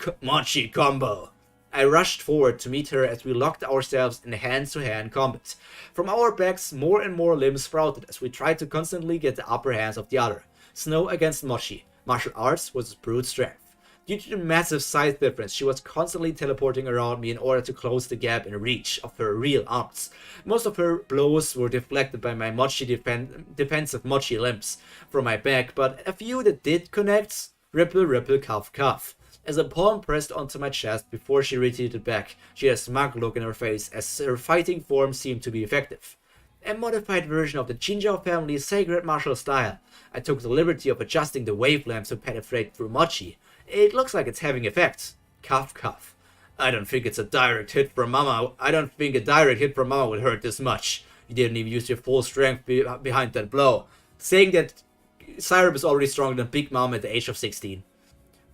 [SPEAKER 1] combo. I rushed forward to meet her as we locked ourselves in hand-to-hand combat. From our backs, more and more limbs sprouted as we tried to constantly get the upper hands of the other. Snow against Mochi. Martial arts was brute strength. Due to the massive size difference, she was constantly teleporting around me in order to close the gap in reach of her real arms. Most of her blows were deflected by my Mochi defensive Mochi limbs from my back, but a few that did connect, ripple, ripple, cuff, cuff. As a palm pressed onto my chest before she retreated back, she had a smug look in her face as her fighting form seemed to be effective. A modified version of the Chinjao family's sacred martial style. I took the liberty of adjusting the wavelengths to penetrate through Mochi. It looks like it's having effect. Cuff, cuff. I don't think a direct hit from Mama would hurt this much. You didn't even use your full strength behind that blow. Saying that Syrup is already stronger than Big Mom at the age of 16.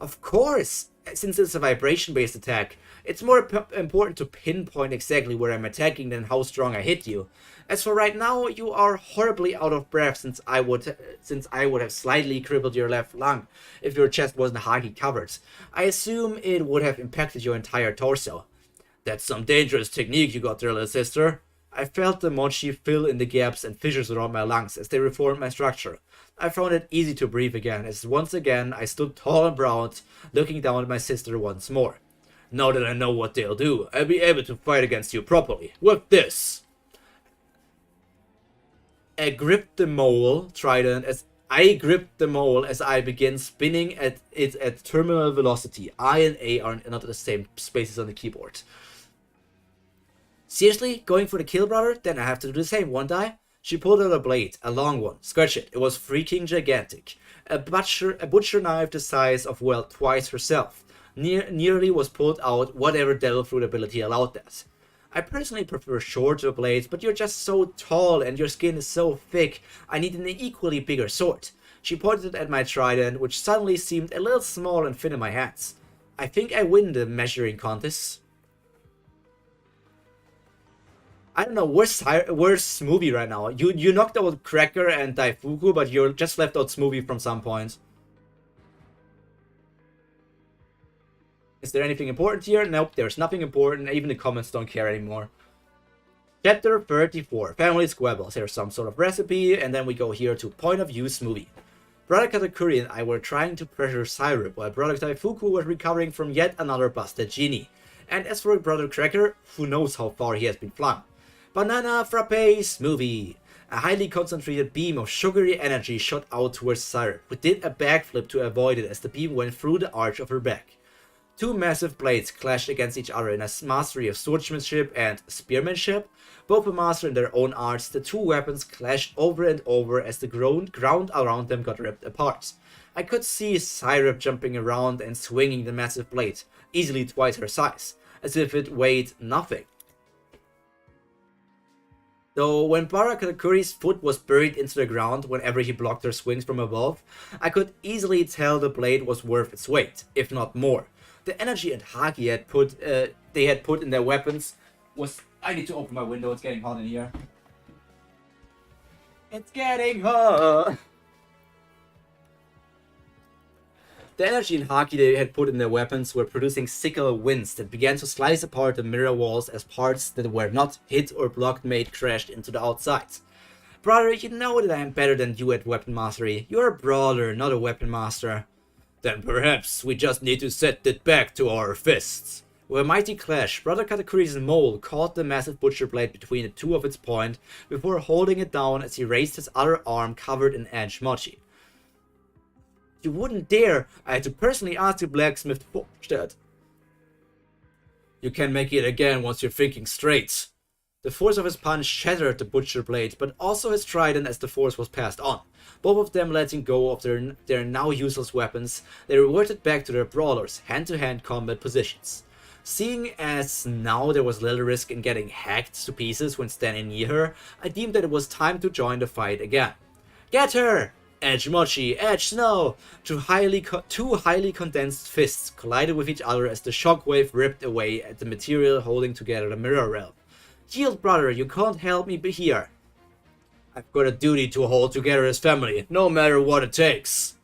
[SPEAKER 1] Of course, since it's a vibration-based attack, it's more important to pinpoint exactly where I'm attacking than how strong I hit you. As for right now, you are horribly out of breath since I would have slightly crippled your left lung if your chest wasn't hardly covered. I assume it would have impacted your entire torso. That's some dangerous technique you got there, little sister. I felt the mochi fill in the gaps and fissures around my lungs as they reformed my structure. I found it easy to breathe again, as once again I stood tall and proud, looking down at my sister once more. Now that I know what they'll do, I'll be able to fight against you properly. With this! I gripped the mole trident as I begin spinning at it at terminal velocity. I and A are not at the same spaces on the keyboard. Seriously? Going for the kill, brother? Then I have to do the same, won't I? She pulled out a blade, a long one. Scratch it. It was freaking gigantic. A butcher knife the size of, well, twice herself. Nearly was pulled out, whatever devil fruit ability allowed that. I personally prefer shorter blades, but you're just so tall and your skin is so thick, I need an equally bigger sword. She pointed at my trident, which suddenly seemed a little small and thin in my hands. I think I win the measuring contest. I don't know, where's Smoothie right now? You knocked out Cracker and Daifuku, but you just left out Smoothie from some point. Is there anything important here? Nope, there's nothing important. Even the comments don't care anymore. Chapter 34. Family Squabbles. Here's some sort of recipe, and then we go here to Point of View Smoothie. Brother Katakuri and I were trying to pressure Syrup, while Brother Daifuku was recovering from yet another busted genie. And as for Brother Cracker, who knows how far he has been flung. Banana Frappe Smoothie. A highly concentrated beam of sugary energy shot out towards Syrup, who did a backflip to avoid it as the beam went through the arch of her back. Two massive blades clashed against each other in a mastery of swordsmanship and spearmanship. Both a master in their own arts, the two weapons clashed over and over as the ground around them got ripped apart. I could see Syrup jumping around and swinging the massive blade, easily twice her size, as if it weighed nothing. Though when Katakuri's foot was buried into the ground whenever he blocked her swings from above, I could easily tell the blade was worth its weight, if not more. The energy and haki they had put in their weapons was... I need to open my window, it's getting hot in here. It's getting hot! The energy and haki they had put in their weapons were producing sickle winds that began to slice apart the mirror walls as parts that were not hit or blocked made crashed into the outsides. Brother, you know that I am better than you at weapon mastery. You're a brawler, not a weapon master. Then perhaps we just need to set it back to our fists. With a mighty clash, Brother Katakuri's mole caught the massive butcher blade between the two of its point before holding it down as he raised his other arm covered in edge mochi. You wouldn't dare. I had to personally ask the blacksmith to forge that. You can make it again once you're thinking straight. The force of his punch shattered the butcher blade, but also his trident as the force was passed on. Both of them letting go of their now useless weapons, they reverted back to their brawlers, hand-to-hand combat positions. Seeing as now there was little risk in getting hacked to pieces when standing near her, I deemed that it was time to join the fight again. Get her! Edge Mochi, Edge Snow! Two highly condensed fists collided with each other as the shockwave ripped away at the material holding together the mirror realm. Yield, brother, you can't help me here. I've got a duty to hold together his family, no matter what it takes.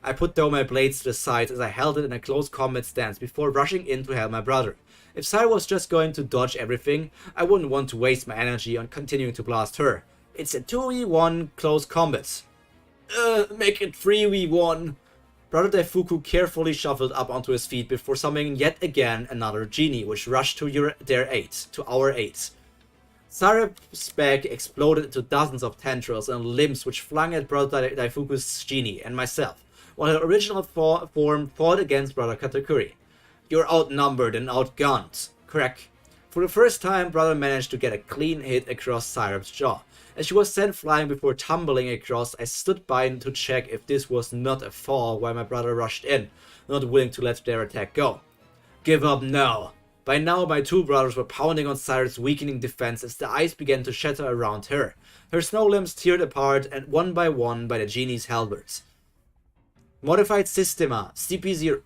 [SPEAKER 1] I put down my blades to the side as I held it in a close combat stance before rushing in to help my brother. If Sai was just going to dodge everything, I wouldn't want to waste my energy on continuing to blast her. It's a 2v1 close combat. Make it 3v1. Brother Daifuku carefully shuffled up onto his feet before summoning yet again another genie, which rushed to our aid. Syrup's back exploded into dozens of tendrils and limbs which flung at Brother Daifuku's genie and myself, while her original form fought against Brother Katakuri. You're outnumbered and outgunned. Crack. For the first time, Brother managed to get a clean hit across Syrup's jaw. As she was sent flying before tumbling across, I stood by to check if this was not a fall while my brother rushed in, not willing to let their attack go. Give up now. By now, my two brothers were pounding on Cyrus' weakening defense as the ice began to shatter around her. Her snow limbs teared apart and one by the genie's halberds. Modified Systema, CP0.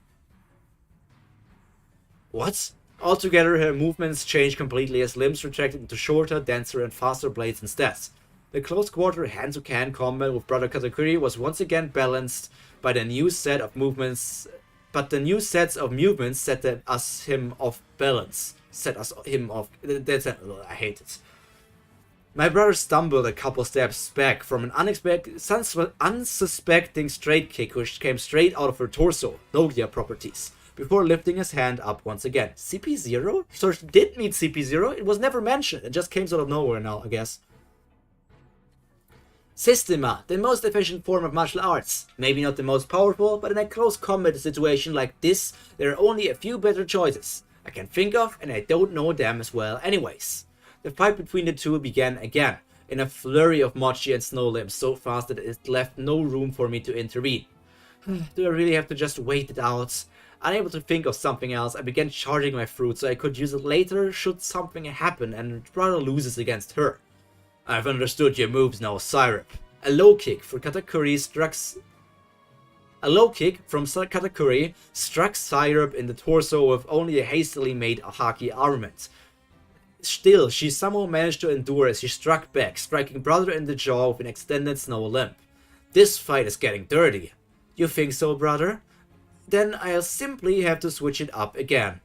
[SPEAKER 1] What? Altogether, her movements changed completely as limbs retracted into shorter, denser, and faster blades instead. The close-quarter hand-to-hand combat with Brother Katakuri was once again balanced by the new set of movements, but the new sets of movements set him off balance. I hate it. My brother stumbled a couple steps back from an unsuspecting straight kick which came straight out of her torso, Logia properties, before lifting his hand up once again. CP0? So she did meet CP0? It was never mentioned. It just came out of nowhere now, I guess. Systema, the most efficient form of martial arts. Maybe not the most powerful, but in a close combat situation like this, there are only a few better choices I can think of, and I don't know them as well anyways. The fight between the two began again, in a flurry of mochi and snow limbs so fast that it left no room for me to intervene. Do I really have to just wait it out? Unable to think of something else, I began charging my fruit so I could use it later should something happen and brother loses against her. I've understood your moves now, Syrup. A low kick from Katakuri struck Syrup in the torso with only a hastily made haki armament. Still, she somehow managed to endure as she struck back, striking brother in the jaw with an extended snow limb. This fight is getting dirty. You think so, brother? Then I'll simply have to switch it up again,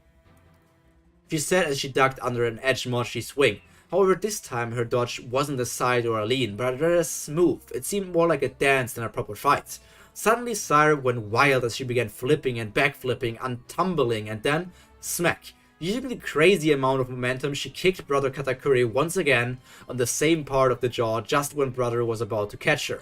[SPEAKER 1] she said as she ducked under an edge mochi swing. However, this time her dodge wasn't a side or a lean, but rather smooth. It seemed more like a dance than a proper fight. Suddenly Syrup went wild as she began flipping and backflipping and tumbling, and then, smack. Using the crazy amount of momentum, she kicked Brother Katakuri once again on the same part of the jaw just when Brother was about to catch her.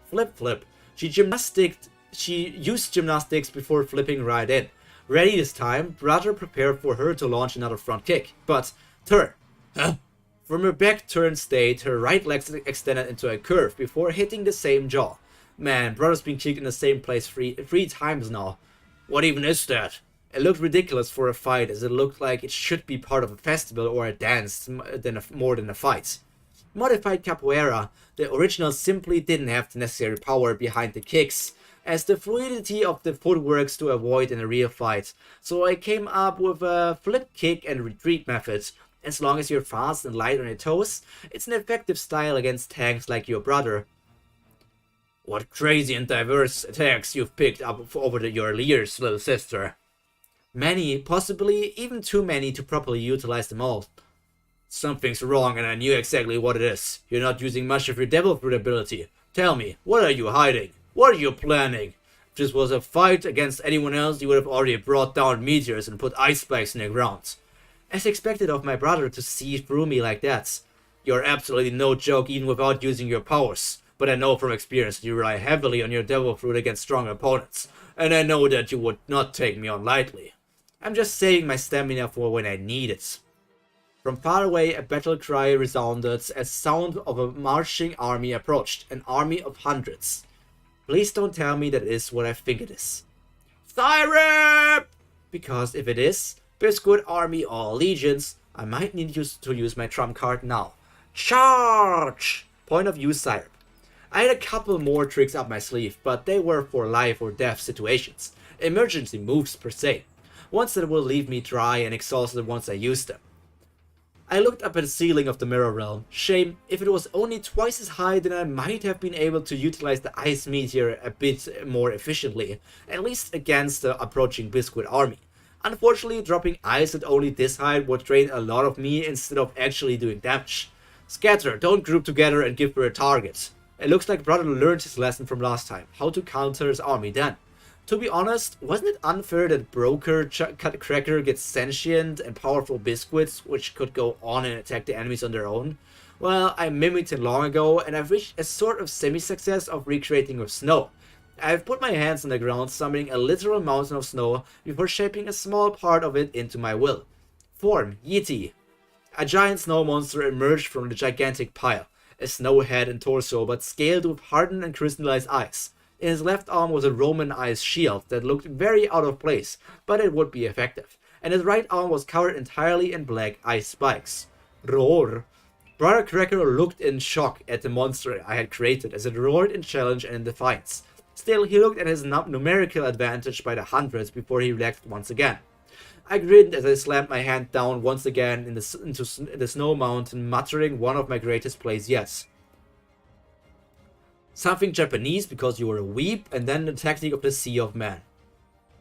[SPEAKER 1] Flip flip. She used gymnastics before flipping right in. Ready this time, Brother prepared for her to launch another front kick. But, turn. Huh? From her back turned state, her right leg extended into a curve before hitting the same jaw. Man, Brother's been kicked in the same place three times now. What even is that? It looked ridiculous for a fight, as it looked like it should be part of a festival or a dance more than a fight. Modified Capoeira, the original simply didn't have the necessary power behind the kicks, as the fluidity of the footworks to avoid in a real fight, so I came up with a flip kick and retreat method. As long as you're fast and light on your toes, it's an effective style against tanks like your brother. What crazy and diverse attacks you've picked up over your years, little sister. Many, possibly even too many to properly utilize them all. Something's wrong and I knew exactly what it is. You're not using much of your devil fruit ability. Tell me, what are you hiding? What are you planning? If this was a fight against anyone else, you would have already brought down meteors and put ice spikes in the ground. As expected of my brother to see through me like that. You're absolutely no joke even without using your powers. but I know from experience you rely heavily on your devil fruit against strong opponents, and I know that you would not take me on lightly. I'm just saving my stamina for when I need it. From far away, a battle cry resounded as sound of a marching army approached, an army of hundreds. Please don't tell me that is what I think it is. Syrup! Because if it is, Biscuit Army or Legions, I might need to use my trump card now. Charge! Point of view Syrup. I had a couple more tricks up my sleeve, but they were for life or death situations. Emergency moves per se. Ones that will leave me dry and exhausted once I use them. I looked up at the ceiling of the Mirror Realm. Shame, if it was only twice as high, then I might have been able to utilize the Ice Meteor a bit more efficiently, at least against the approaching Biscuit army. Unfortunately, dropping ice at only this height would drain a lot of me instead of actually doing damage. Scatter, don't group together and give her a target. It looks like Brother learned his lesson from last time, how to counter his army then. To be honest, wasn't it unfair that Broker Cracker gets sentient and powerful biscuits, which could go on and attack the enemies on their own? Well, I mimicked it long ago, and I've reached a sort of semi-success of recreating with snow. I've put my hands on the ground, summoning a literal mountain of snow before shaping a small part of it into my will. Form, Yeti. A giant snow monster emerged from the gigantic pile, a snow head and torso, but scaled with hardened and crystallized ice. In his left arm was a Roman ice shield that looked very out of place, but it would be effective, and his right arm was covered entirely in black ice spikes. Roar! Brother Cracker looked in shock at the monster I had created as it roared in challenge and in defiance. Still, he looked at his numerical advantage by the hundreds before he relaxed once again. I grinned as I slammed my hand down once again into the snow mountain, muttering one of my greatest plays yet. Something Japanese because you were a weep, and then the technique of the Sea of Man.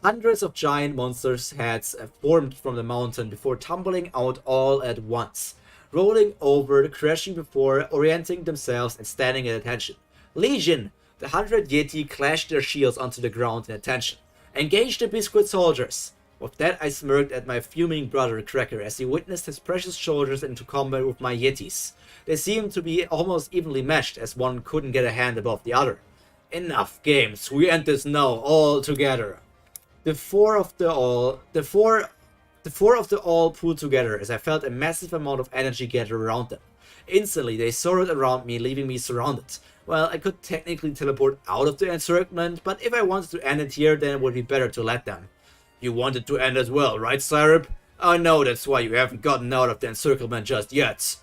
[SPEAKER 1] Hundreds of giant monsters' heads formed from the mountain before tumbling out all at once, rolling over, crashing before orienting themselves and standing at attention. Legion! The 100 Yeti clashed their shields onto the ground in attention. Engage the Biscuit soldiers! With that, I smirked at my fuming brother Cracker as he witnessed his precious soldiers into combat with my Yetis. They seemed to be almost evenly matched, as one couldn't get a hand above the other. Enough games, we end this now, all together. The four of the all pulled together as I felt a massive amount of energy gather around them. Instantly, they soared around me, leaving me surrounded. Well, I could technically teleport out of the encirclement, but if I wanted to end it here, then it would be better to let them. You wanted to end as well, right, Syrup? I know that's why you haven't gotten out of the encirclement just yet.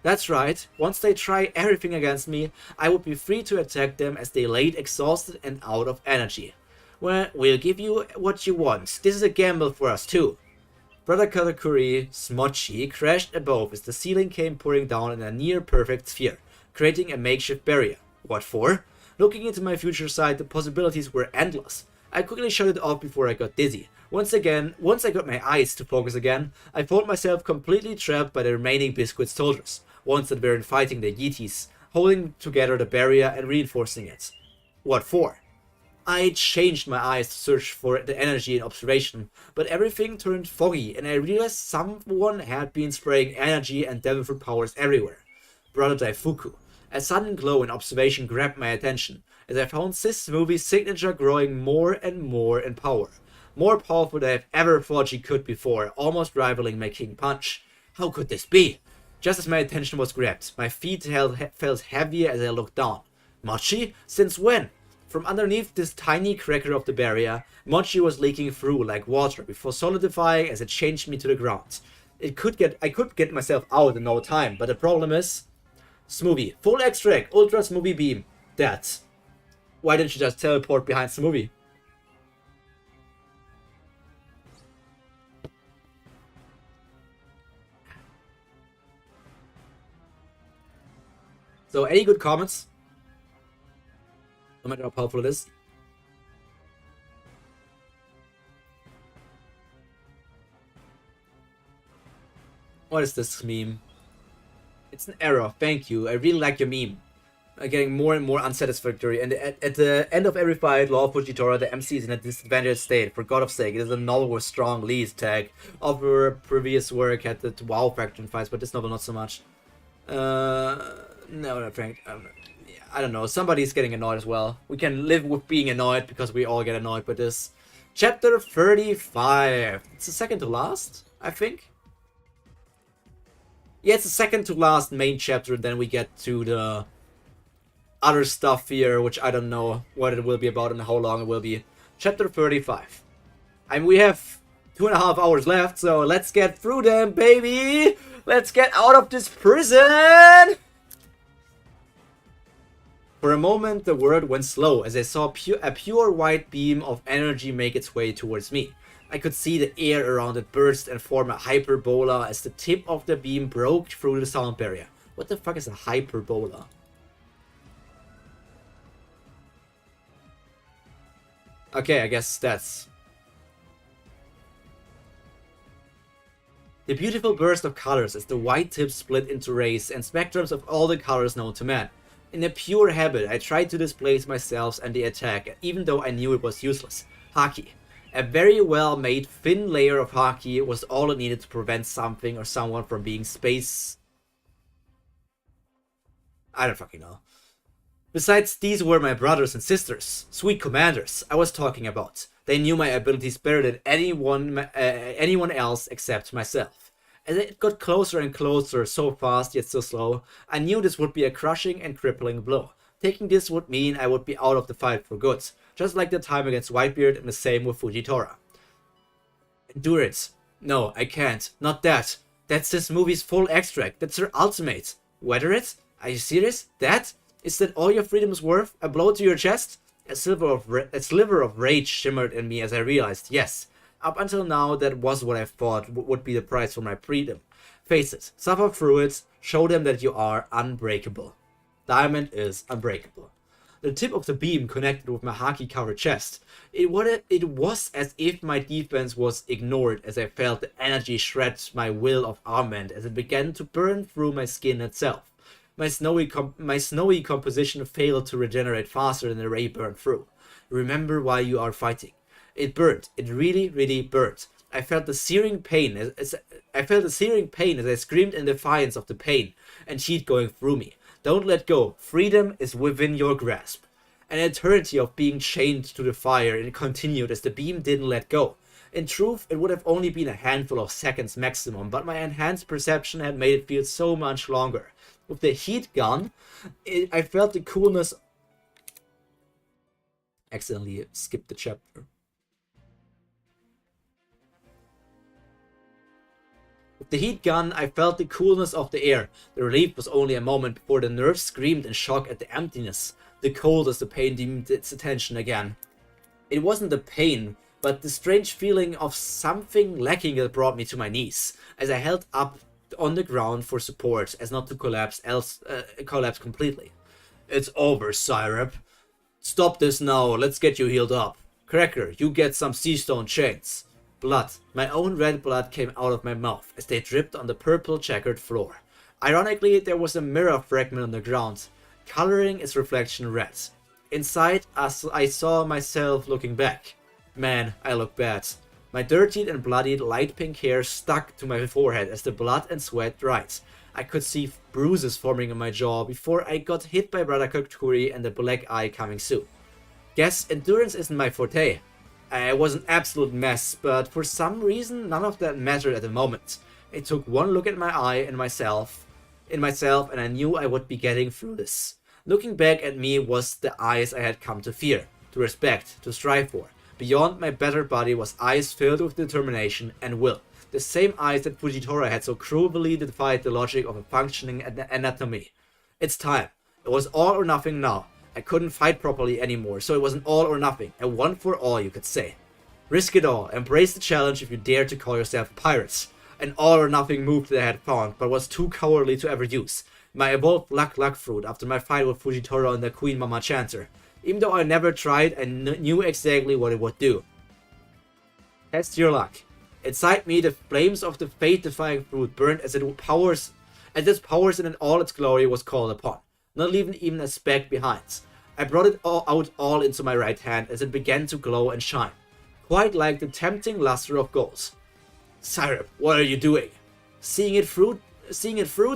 [SPEAKER 1] That's right, once they try everything against me, I would be free to attack them as they laid exhausted and out of energy. Well, we'll give you what you want. This is a gamble for us too. Brother Katakuri, Smochy, crashed above as the ceiling came pouring down in a near-perfect sphere, creating a makeshift barrier. What for? Looking into my future sight, the possibilities were endless. I quickly shut it off before I got dizzy. Once I got my eyes to focus again, I found myself completely trapped by the remaining Biscuit soldiers, ones that weren't fighting the Yetis, holding together the barrier and reinforcing it. What for? I changed my eyes to search for the energy and observation, but everything turned foggy and I realized someone had been spraying energy and devil fruit powers everywhere. Brother Daifuku. A sudden glow in observation grabbed my attention, as I found Sis Smoothie's signature growing more and more in power. More powerful than I've ever thought she could before, almost rivaling my King Punch. How could this be? Just as my attention was grabbed, my feet felt heavier as I looked down. Mochi? Since when? From underneath this tiny cracker of the barrier, Mochi was leaking through like water before solidifying as it changed me to the ground. I could get myself out in no time, but the problem is... Smoothie. Full extract. Ultra Smoothie Beam. That. Why didn't you just teleport behind Smoothie? So, any good comments? No matter how powerful it is. What is this meme? It's an error, thank you. I really like your meme. Getting more and more unsatisfactory, and at the end of every fight, Law Fujitora, the MC is in a disadvantaged state. For God's sake, it is a novel with strong lead tag. Of her previous work at the WoW faction fights, but this novel not so much. No, not Frank. Yeah. I don't know, somebody's getting annoyed as well. We can live with being annoyed because we all get annoyed with this. Chapter 35. It's the second to last, I think. Yeah, it's the second to last main chapter, then we get to the other stuff here, which I don't know what it will be about and how long it will be. Chapter 35. And we have 2.5 hours left, so let's get through them, baby! Let's get out of this prison! For a moment, the world went slow as I saw a pure white beam of energy make its way towards me. I could see the air around it burst and form a hyperbola as the tip of the beam broke through the sound barrier. What the fuck is a hyperbola? Okay, I guess that's... The beautiful burst of colors as the white tip split into rays and spectrums of all the colors known to man. In a pure habit, I tried to displace myself and the attack, even though I knew it was useless. Haki. A very well-made thin layer of Haki was all it needed to prevent something or someone from being space... I don't fucking know. Besides, these were my brothers and sisters, sweet commanders, I was talking about. They knew my abilities better than anyone else except myself. As it got closer and closer, so fast yet so slow, I knew this would be a crushing and crippling blow. Taking this would mean I would be out of the fight for good, just like the time against Whitebeard and the same with Fujitora. Endurance. No, I can't. Not that. That's this movie's full extract. That's her ultimate. Weather it? Are you serious? That? Is that all your freedom is worth? A blow to your chest? A sliver of rage shimmered in me as I realized, yes. Up until now, that was what I thought would be the price for my freedom. Face it, suffer through it, show them that you are unbreakable. Diamond is unbreakable. The tip of the beam connected with my Haki-covered chest. It was as if my defense was ignored as I felt the energy shred my will of armament as it began to burn through my skin itself. My snowy composition failed to regenerate faster than the ray burned through. Remember why you are fighting. It burned. It really, really burned. I felt the searing pain as I screamed in defiance of the pain and heat going through me. Don't let go. Freedom is within your grasp. An eternity of being chained to the fire, and it continued as the beam didn't let go. In truth, it would have only been a handful of seconds maximum, but my enhanced perception had made it feel so much longer. With the heat gun, I felt the coolness... Accidentally skipped the chapter. With the heat gun, I felt the coolness of the air. The relief was only a moment before the nerves screamed in shock at the emptiness. The cold as the pain deemed its attention again. It wasn't the pain, but the strange feeling of something lacking that brought me to my knees, as I held up on the ground for support as not to collapse completely. It's over, Syrup. Stop this now, let's get you healed up. Cracker, you get some sea stone chains. Blood. My own red blood came out of my mouth as they dripped on the purple checkered floor. Ironically, there was a mirror fragment on the ground, coloring its reflection red. Inside, I saw myself looking back. Man, I look bad. My dirtied and bloodied light pink hair stuck to my forehead as the blood and sweat dried. I could see bruises forming on my jaw before I got hit by Brother Katkuri and the black eye coming soon. Guess endurance isn't my forte. I was an absolute mess, but for some reason none of that mattered at the moment. It took one look at my eye and myself, and I knew I would be getting through this. Looking back at me was the eyes I had come to fear, to respect, to strive for. Beyond my battered body was eyes filled with determination and will. The same eyes that Fujitora had so cruelly defied the logic of a functioning anatomy. It's time. It was all or nothing now. I couldn't fight properly anymore, so it was an all or nothing. A one for all, you could say. Risk it all. Embrace the challenge if you dare to call yourself pirates. An all or nothing move that I had found, but was too cowardly to ever use. My evolved luck fruit after my fight with Fujitora and the Queen Mama Chanter. Even though I never tried, I knew exactly what it would do. Test your luck. Inside me, the flames of the fate-defying fruit burned as its powers in all its glory was called upon. Not leaving even a speck behind. I brought it all into my right hand as it began to glow and shine. Quite like the tempting luster of gold. Syrup, what are you doing? Seeing it through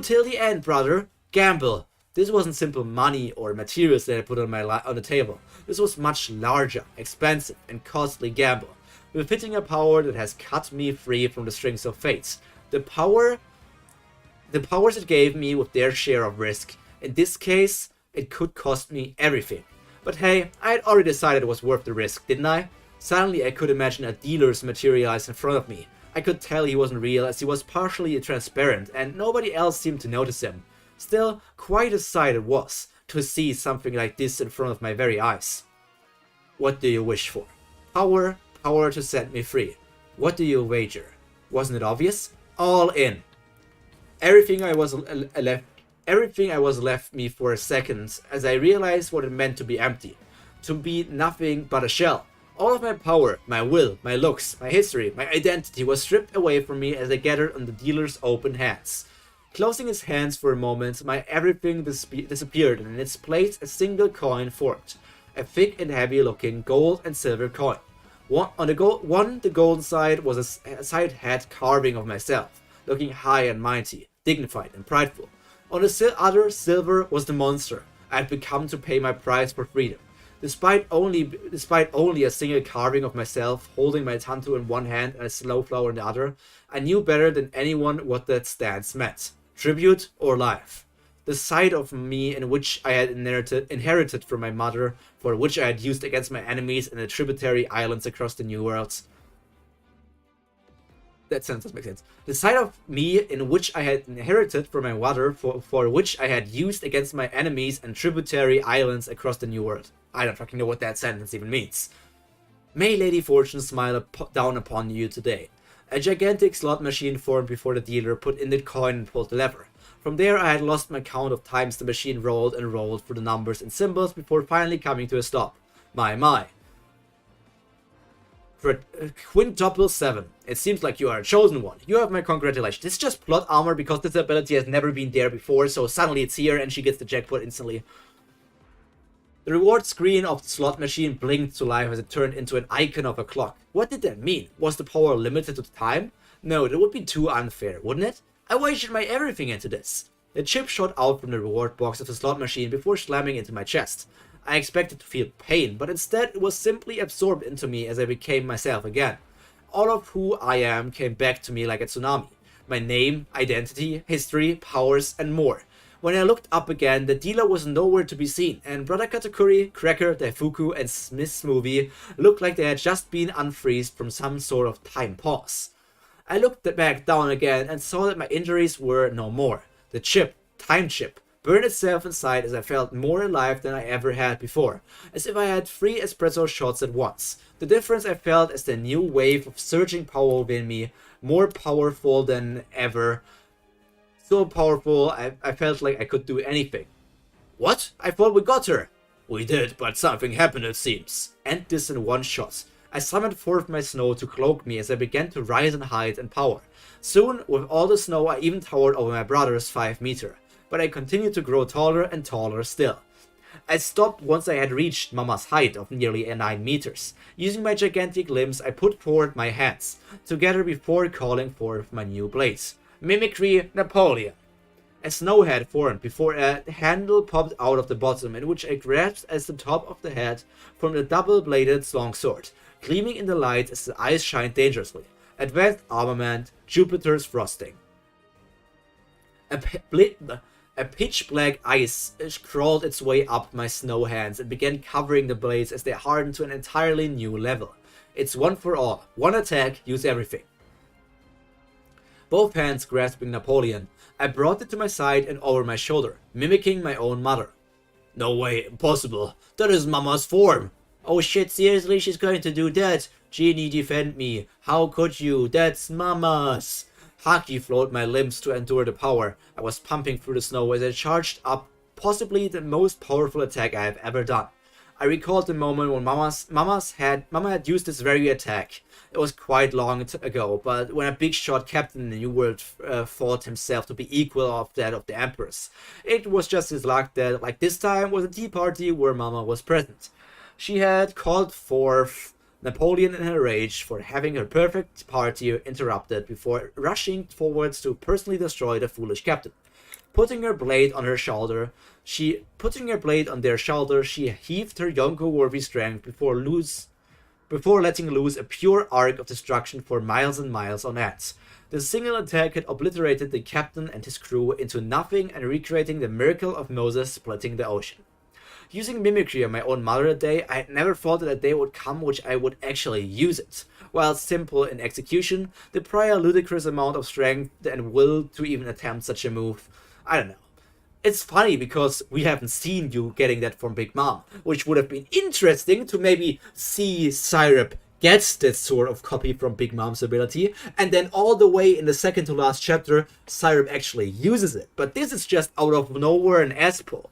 [SPEAKER 1] till the end, brother. Gamble. This wasn't simple money or materials that I put on the table. This was much larger, expensive, and costly gamble, befitting a power that has cut me free from the strings of fate. The powers it gave me with their share of risk. In this case, it could cost me everything. But hey, I had already decided it was worth the risk, didn't I? Suddenly I could imagine a dealer materialize in front of me. I could tell he wasn't real, as he was partially transparent and nobody else seemed to notice him. Still, quite a sight it was, to see something like this in front of my very eyes. What do you wish for? Power, power to set me free. What do you wager? Wasn't it obvious? All in. Everything I was left me for a second, as I realized what it meant to be empty. To be nothing but a shell. All of my power, my will, my looks, my history, my identity was stripped away from me as I gathered on the dealer's open hands. Closing his hands for a moment, my everything disappeared, and in its place a single coin formed. A thick and heavy looking gold and silver coin. The golden side was a side head carving of myself, looking high and mighty, dignified and prideful. On the other, silver was the monster I had become to pay my price for freedom. Despite only a single carving of myself, holding my tanto in one hand and a snowflower in the other, I knew better than anyone what that stance meant. Tribute or life. The side of me in which I had inherited from my mother, for which I had used against my enemies in the tributary islands across the New Worlds. That sentence makes sense. The side of me in which I had inherited from my mother, for which I had used against my enemies and tributary islands across the New World. I don't fucking know what that sentence even means. May Lady Fortune smile down upon you today. A gigantic slot machine formed before the dealer put in the coin and pulled the lever. From there I had lost my count of times the machine rolled and rolled through the numbers and symbols before finally coming to a stop. My. Quintuple 7. It seems like you are a chosen one. You have my congratulations. It's just plot armor because this ability has never been there before, so suddenly it's here and she gets the jackpot instantly. The reward screen of the slot machine blinked to life as it turned into an icon of a clock. What did that mean? Was the power limited to time? No, that would be too unfair, wouldn't it? I wagered my everything into this. The chip shot out from the reward box of the slot machine before slamming into my chest. I expected to feel pain, but instead it was simply absorbed into me as I became myself again. All of who I am came back to me like a tsunami. My name, identity, history, powers, and more. When I looked up again, the dealer was nowhere to be seen, and Brother Katakuri, Cracker, Daifuku, and Miss Smoothie looked like they had just been unfreezed from some sort of time pause. I looked back down again and saw that my injuries were no more. The chip, time chip, burned itself inside as I felt more alive than I ever had before, as if I had 3 espresso shots at once. The difference I felt as the new wave of surging power within me, more powerful than ever. So powerful, I felt like I could do anything. What? I thought we got her. We did, but something happened it seems. And this in one shot. I summoned forth my snow to cloak me as I began to rise in height and power. Soon, with all the snow, I even towered over my brother's 5 meter. But I continued to grow taller and taller still. I stopped once I had reached Mama's height of nearly 9 meters. Using my gigantic limbs, I put forward my hands, together before calling forth my new blades. Mimicry Napoleon. A snow head formed before a handle popped out of the bottom, in which I grasped as the top of the head from the double-bladed longsword, gleaming in the light as the eyes shined dangerously. Advanced armament, Jupiter's frosting. A pitch-black ice crawled its way up my snow hands and began covering the blades as they hardened to an entirely new level. It's one for all. One attack, use everything. Both hands grasping Napoleon, I brought it to my side and over my shoulder, mimicking my own mother. No way, impossible. That is Mama's form. Oh shit, seriously, she's going to do that? Genie, defend me. How could you? That's Mama's. Haki flowed my limbs to endure the power. I was pumping through the snow as I charged up possibly the most powerful attack I have ever done. I recalled the moment when Mama had used this very attack. It was quite long ago, but when a big shot captain in the New World thought himself to be equal of that of the Empress. It was just his luck that, like this time, was a tea party where Mama was present. She had called forth Napoleon in her rage for having her perfect party interrupted before rushing forwards to personally destroy the foolish captain. Putting her blade on their shoulder, she heaved her Yonko-worthy strength before letting loose a pure arc of destruction for miles and miles on end. The single attack had obliterated the captain and his crew into nothing and recreating the miracle of Moses splitting the ocean. Using mimicry on my own mother that day, I had never thought that a day would come which I would actually use it. While simple in execution, the prior ludicrous amount of strength and will to even attempt such a move, I don't know. It's funny because we haven't seen you getting that from Big Mom, which would have been interesting to maybe see Syrup gets this sort of copy from Big Mom's ability, and then all the way in the second to last chapter, Syrup actually uses it. But this is just out of nowhere an S-pull.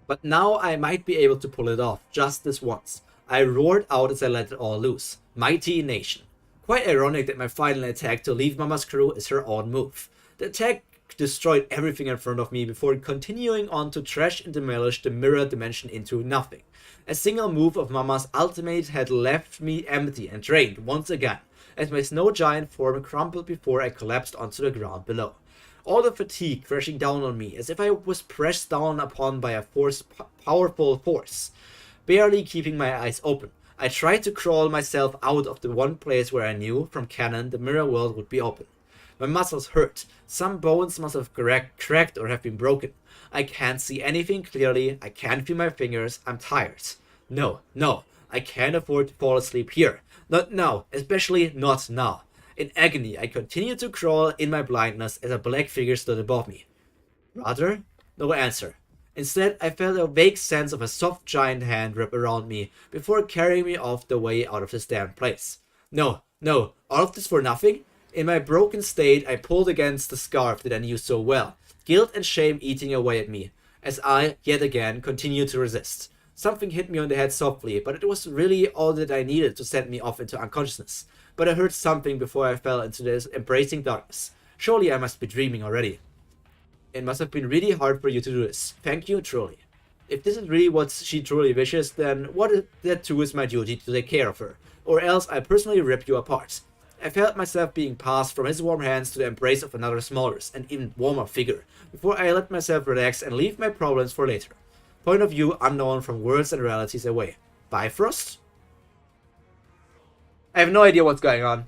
[SPEAKER 1] But now I might be able to pull it off, just this once. I roared out as I let it all loose. Mighty nation. Quite ironic that my final attack to leave Mama's crew is her own move. The attack destroyed everything in front of me before continuing on to trash and demolish the mirror dimension into nothing. A single move of Mama's ultimate had left me empty and drained once again, as my snow giant form crumpled before I collapsed onto the ground below. All the fatigue crashing down on me as if I was pressed down upon by a powerful force, barely keeping my eyes open. I tried to crawl myself out of the one place where I knew, from canon, the mirror world would be open. My muscles hurt. Some bones must have cracked or have been broken. I can't see anything clearly. I can't feel my fingers. I'm tired. No, I can't afford to fall asleep here. Not now, especially not now. In agony, I continued to crawl in my blindness as a black figure stood above me. Brother? No answer. Instead, I felt a vague sense of a soft giant hand wrap around me before carrying me off the way out of this damn place. No, all of this for nothing? In my broken state, I pulled against the scarf that I knew so well, guilt and shame eating away at me, as I, yet again, continued to resist. Something hit me on the head softly, but it was really all that I needed to send me off into unconsciousness. But I heard something before I fell into this embracing darkness. Surely I must be dreaming already. It must have been really hard for you to do this. Thank you, truly. If this is really what she truly wishes, then that too is my duty to take care of her, or else I personally rip you apart. I felt myself being passed from his warm hands to the embrace of another smaller and even warmer figure, before I let myself relax and leave my problems for later. Point of view unknown from words and realities away. Bifrost? I have no idea what's going on.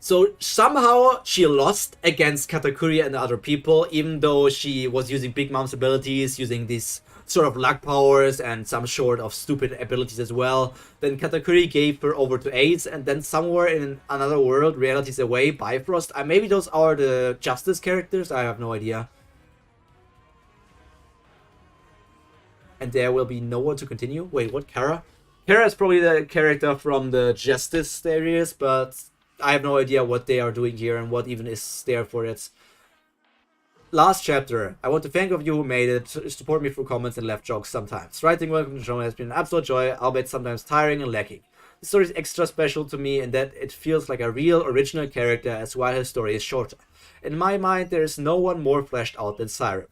[SPEAKER 1] So somehow she lost against Katakuri and other people, even though she was using Big Mom's abilities, using these sort of luck powers and some sort of stupid abilities as well. Then Katakuri gave her over to Ace, and then somewhere in another world, realities away, Bifrost. Maybe those are the Justice characters, I have no idea. And there will be nowhere to continue. Wait, what, Kara? Kara is probably the character from the Justice series, but I have no idea what they are doing here and what even is there for it. Last chapter. I want to thank of you who made it, support me through comments and left jokes sometimes. Writing Welcome to the Show has been an absolute joy, albeit sometimes tiring and lacking. The story is extra special to me in that it feels like a real original character as while his story is shorter. In my mind, there is no one more fleshed out than Syrup.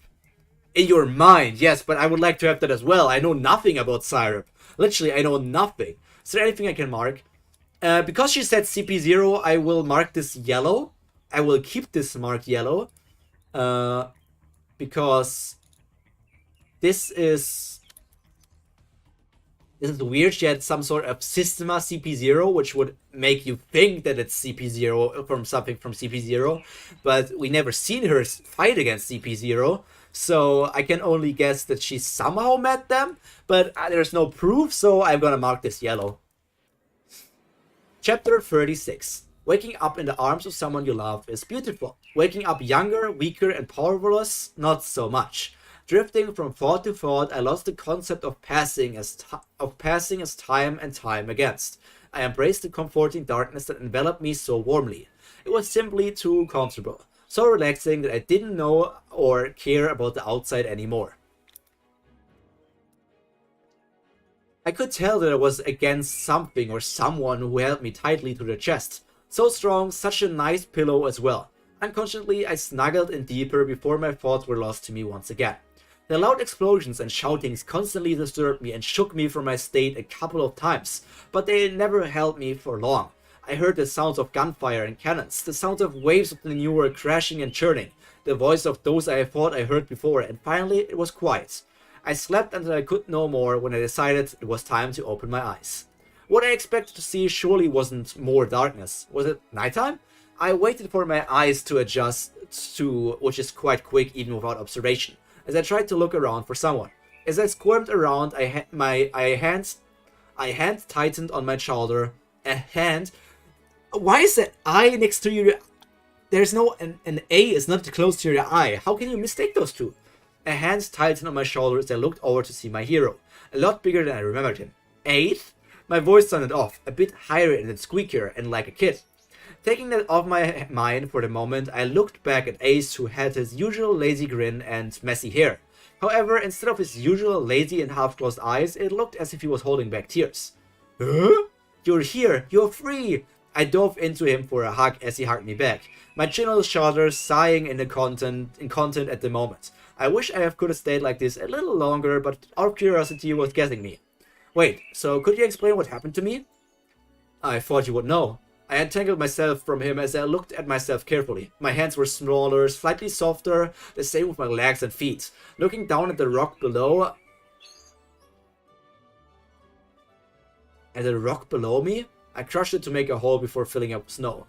[SPEAKER 1] In your mind, yes, but I would like to have that as well. I know nothing about Syrup. Literally, I know nothing. Is there anything I can mark? Because she said CP0, I will mark this yellow. I will keep this marked yellow. Because this is weird. She had some sort of Systema CP0, which would make you think that it's CP0 from something from CP0, but we never seen her fight against CP0, so I can only guess that she somehow met them, but there's no proof, so I'm gonna mark this yellow. Chapter 36. Waking up in the arms of someone you love is beautiful. Waking up younger, weaker, and powerless, not so much. Drifting from thought to thought, I lost the concept of passing as time and time against. I embraced the comforting darkness that enveloped me so warmly. It was simply too comfortable, so relaxing that I didn't know or care about the outside anymore. I could tell that I was against something or someone who held me tightly to the chest. So strong, such a nice pillow as well. Unconsciously, I snuggled in deeper before my thoughts were lost to me once again. The loud explosions and shoutings constantly disturbed me and shook me from my state a couple of times, but they never held me for long. I heard the sounds of gunfire and cannons, the sounds of waves of manure crashing and churning, the voice of those I thought I heard before, and finally it was quiet. I slept until I could no more when I decided it was time to open my eyes. What I expected to see surely wasn't more darkness. Was it nighttime? I waited for my eyes to adjust to, which is quite quick even without observation, as I tried to look around for someone. As I squirmed around, I hand tightened on my shoulder. A hand? Why is that eye next to your... There's no... An A is not close to your eye. How can you mistake those two? A hand tightened on my shoulder as I looked over to see my hero. A lot bigger than I remembered him. Eighth? My voice sounded off, a bit higher and squeakier, and like a kid. Taking that off my mind for the moment, I looked back at Ace, who had his usual lazy grin and messy hair. However, instead of his usual lazy and half-closed eyes, it looked as if he was holding back tears. Huh? You're here! You're free! I dove into him for a hug as he hugged me back, my chin on his shoulders, sighing in content at the moment. I wish I could have stayed like this a little longer, but our curiosity was getting me. Wait, so could you explain what happened to me? I thought you would know. I untangled myself from him as I looked at myself carefully. My hands were smaller, slightly softer, the same with my legs and feet. Looking down at the rock below... At the rock below me? I crushed it to make a hole before filling up with snow.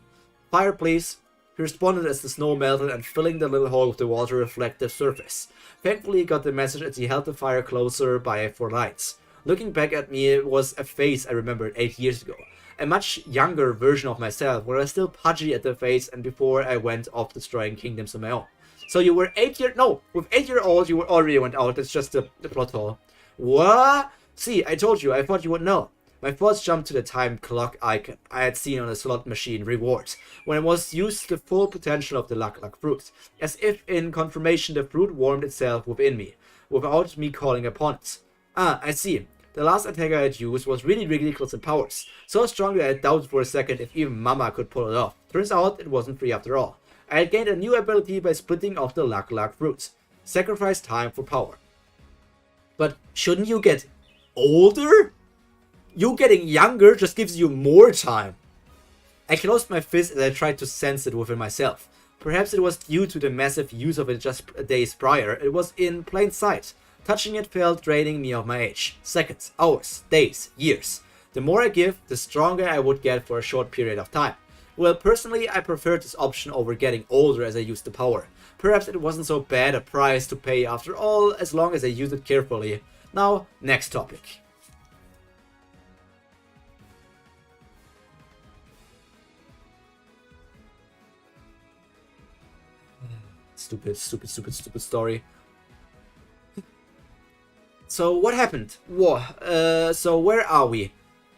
[SPEAKER 1] Fire, please. He responded as the snow melted and filling the little hole with the water reflective surface. Thankfully, he got the message as he held the fire closer by for lights. Looking back at me, it was a face I remembered 8 years ago. A much younger version of myself, where I was still pudgy at the face and before I went off destroying kingdoms of my own. So you were 8 years... No, with 8-year-old you already went out. That's just the plot hole. What? See, I told you, I thought you would know. My thoughts jumped to the time clock icon I had seen on the slot machine rewards, when it was used the full potential of the Luck fruit, as if in confirmation the fruit warmed itself within me, without me calling upon it. Ah, I see. The last attack I had used was really ridiculous in powers, so strong that I doubted for a second if even Mama could pull it off. Turns out it wasn't free after all. I had gained a new ability by splitting off the Luck fruit. Sacrifice time for power. But shouldn't you get older? You getting younger just gives you more time. I closed my fist as I tried to sense it within myself. Perhaps it was due to the massive use of it just days prior. It was in plain sight. Touching it felt draining me of my age. Seconds, hours, days, years. The more I give, the stronger I would get for a short period of time. Well, personally, I preferred this option over getting older as I used the power. Perhaps it wasn't so bad a price to pay after all, as long as I used it carefully. Now, next topic. Stupid story. So what happened? So where are we?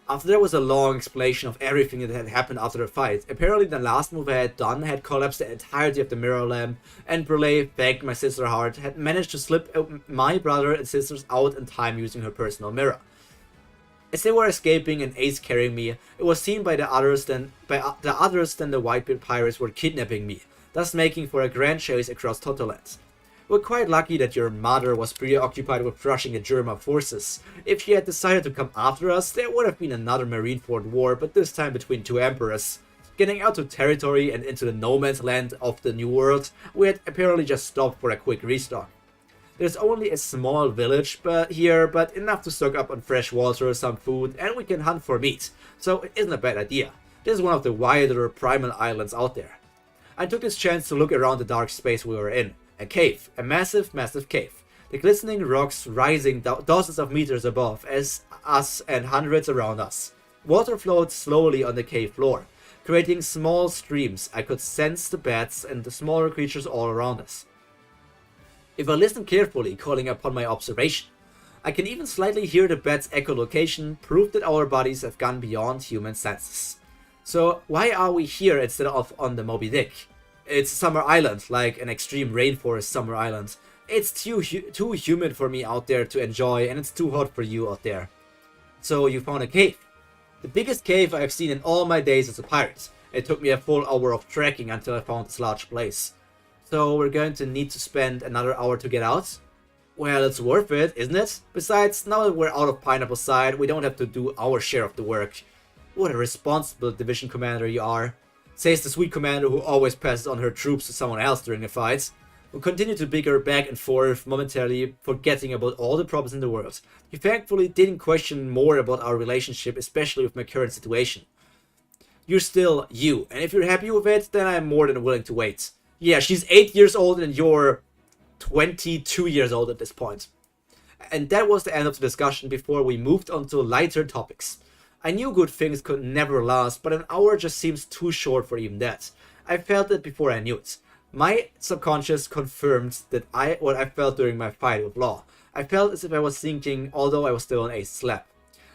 [SPEAKER 1] After there was a long explanation of everything that had happened after the fight, apparently the last move I had done had collapsed the entirety of the mirror lamp, and Brule, thanked my sister hard, had managed to slip my brother and sisters out in time using her personal mirror. As they were escaping and Ace carrying me, it was seen by the others than the Whitebeard pirates were kidnapping me, thus making for a grand chase across Totoland. We're quite lucky that your mother was preoccupied with crushing the German forces. If she had decided to come after us, there would have been another Marineford war, but this time between two emperors. Getting out to territory and into the no man's land of the New World, we had apparently just stopped for a quick restock. There's only a small village but enough to stock up on fresh water, some food, and we can hunt for meat, so it isn't a bad idea. This is one of the wilder primal islands out there. I took this chance to look around the dark space we were in. A cave, a massive cave. The glistening rocks rising dozens of meters above us and hundreds around us. Water flowed slowly on the cave floor, creating small streams. I could sense the bats and the smaller creatures all around us. If I listen carefully, calling upon my observation, I can even slightly hear the bats' echolocation, proof that our bodies have gone beyond human senses. So why are we here instead of on the Moby Dick? It's Summer Island, like an extreme rainforest Summer Island. It's too humid for me out there to enjoy, and it's too hot for you out there. So you found a cave. The biggest cave I've seen in all my days as a pirate. It took me a full hour of trekking until I found this large place. So we're going to need to spend another hour to get out? Well, it's worth it, isn't it? Besides, now that we're out of Pineapple's side, we don't have to do our share of the work. What a responsible division commander you are, says the sweet commander who always passes on her troops to someone else during the fights. We continue to bicker back and forth, momentarily forgetting about all the problems in the world. He thankfully didn't question more about our relationship, especially with my current situation. You're still you, and if you're happy with it, then I'm more than willing to wait. Yeah, she's 8 years old and you're 22 years old at this point. And that was the end of the discussion before we moved on to lighter topics. I knew good things could never last, but an hour just seems too short for even that. I felt it before I knew it. My subconscious confirmed that what I felt during my fight with Law. I felt as if I was sinking, although I was still on Ace's lap.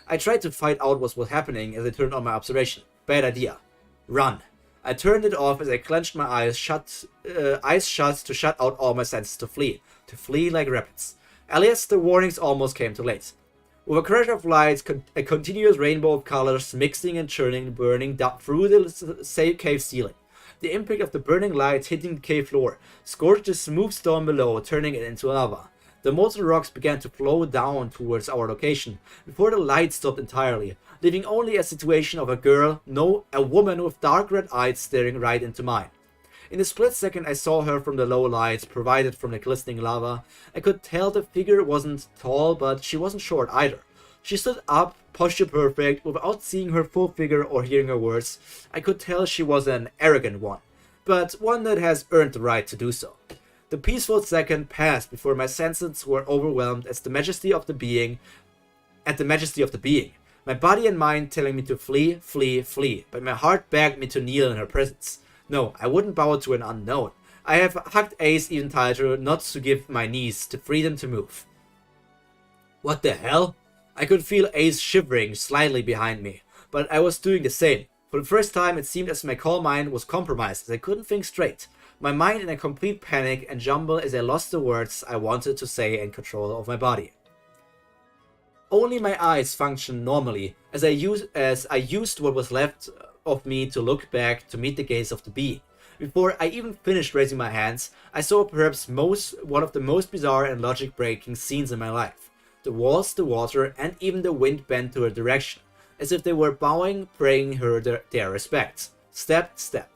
[SPEAKER 1] I tried to fight out what was happening as I turned on my observation. Bad idea. Run. I turned it off as I clenched my eyes shut to shut out all my senses to flee like rabbits. Alias, the warnings almost came too late. With a crash of lights, a continuous rainbow of colors mixing and churning, burning down through the cave ceiling. The impact of the burning light hitting the cave floor scorched the smooth stone below, turning it into lava. The molten rocks began to flow down towards our location, before the light stopped entirely, leaving only a situation of a woman with dark red eyes staring right into mine. In a split second I saw her from the low light provided from the glistening lava. I could tell the figure wasn't tall, but she wasn't short either. She stood up, posture perfect, without seeing her full figure or hearing her words. I could tell she was an arrogant one, but one that has earned the right to do so. The peaceful second passed before my senses were overwhelmed at the majesty of the being. My body and mind telling me to flee, flee, flee, but my heart begged me to kneel in her presence. No, I wouldn't bow to an unknown. I have hugged Ace even tighter not to give my knees the freedom to move. What the hell? I could feel Ace shivering slightly behind me, but I was doing the same. For the first time it seemed as my calm mind was compromised as I couldn't think straight. My mind in a complete panic and jumble as I lost the words I wanted to say and control of my body. Only my eyes functioned normally as I used what was left of me to look back to meet the gaze of the being. Before I even finished raising my hands, I saw perhaps one of the most bizarre and logic-breaking scenes in my life. The walls, the water, and even the wind bent to her direction, as if they were bowing, praying her their respects. Step, step.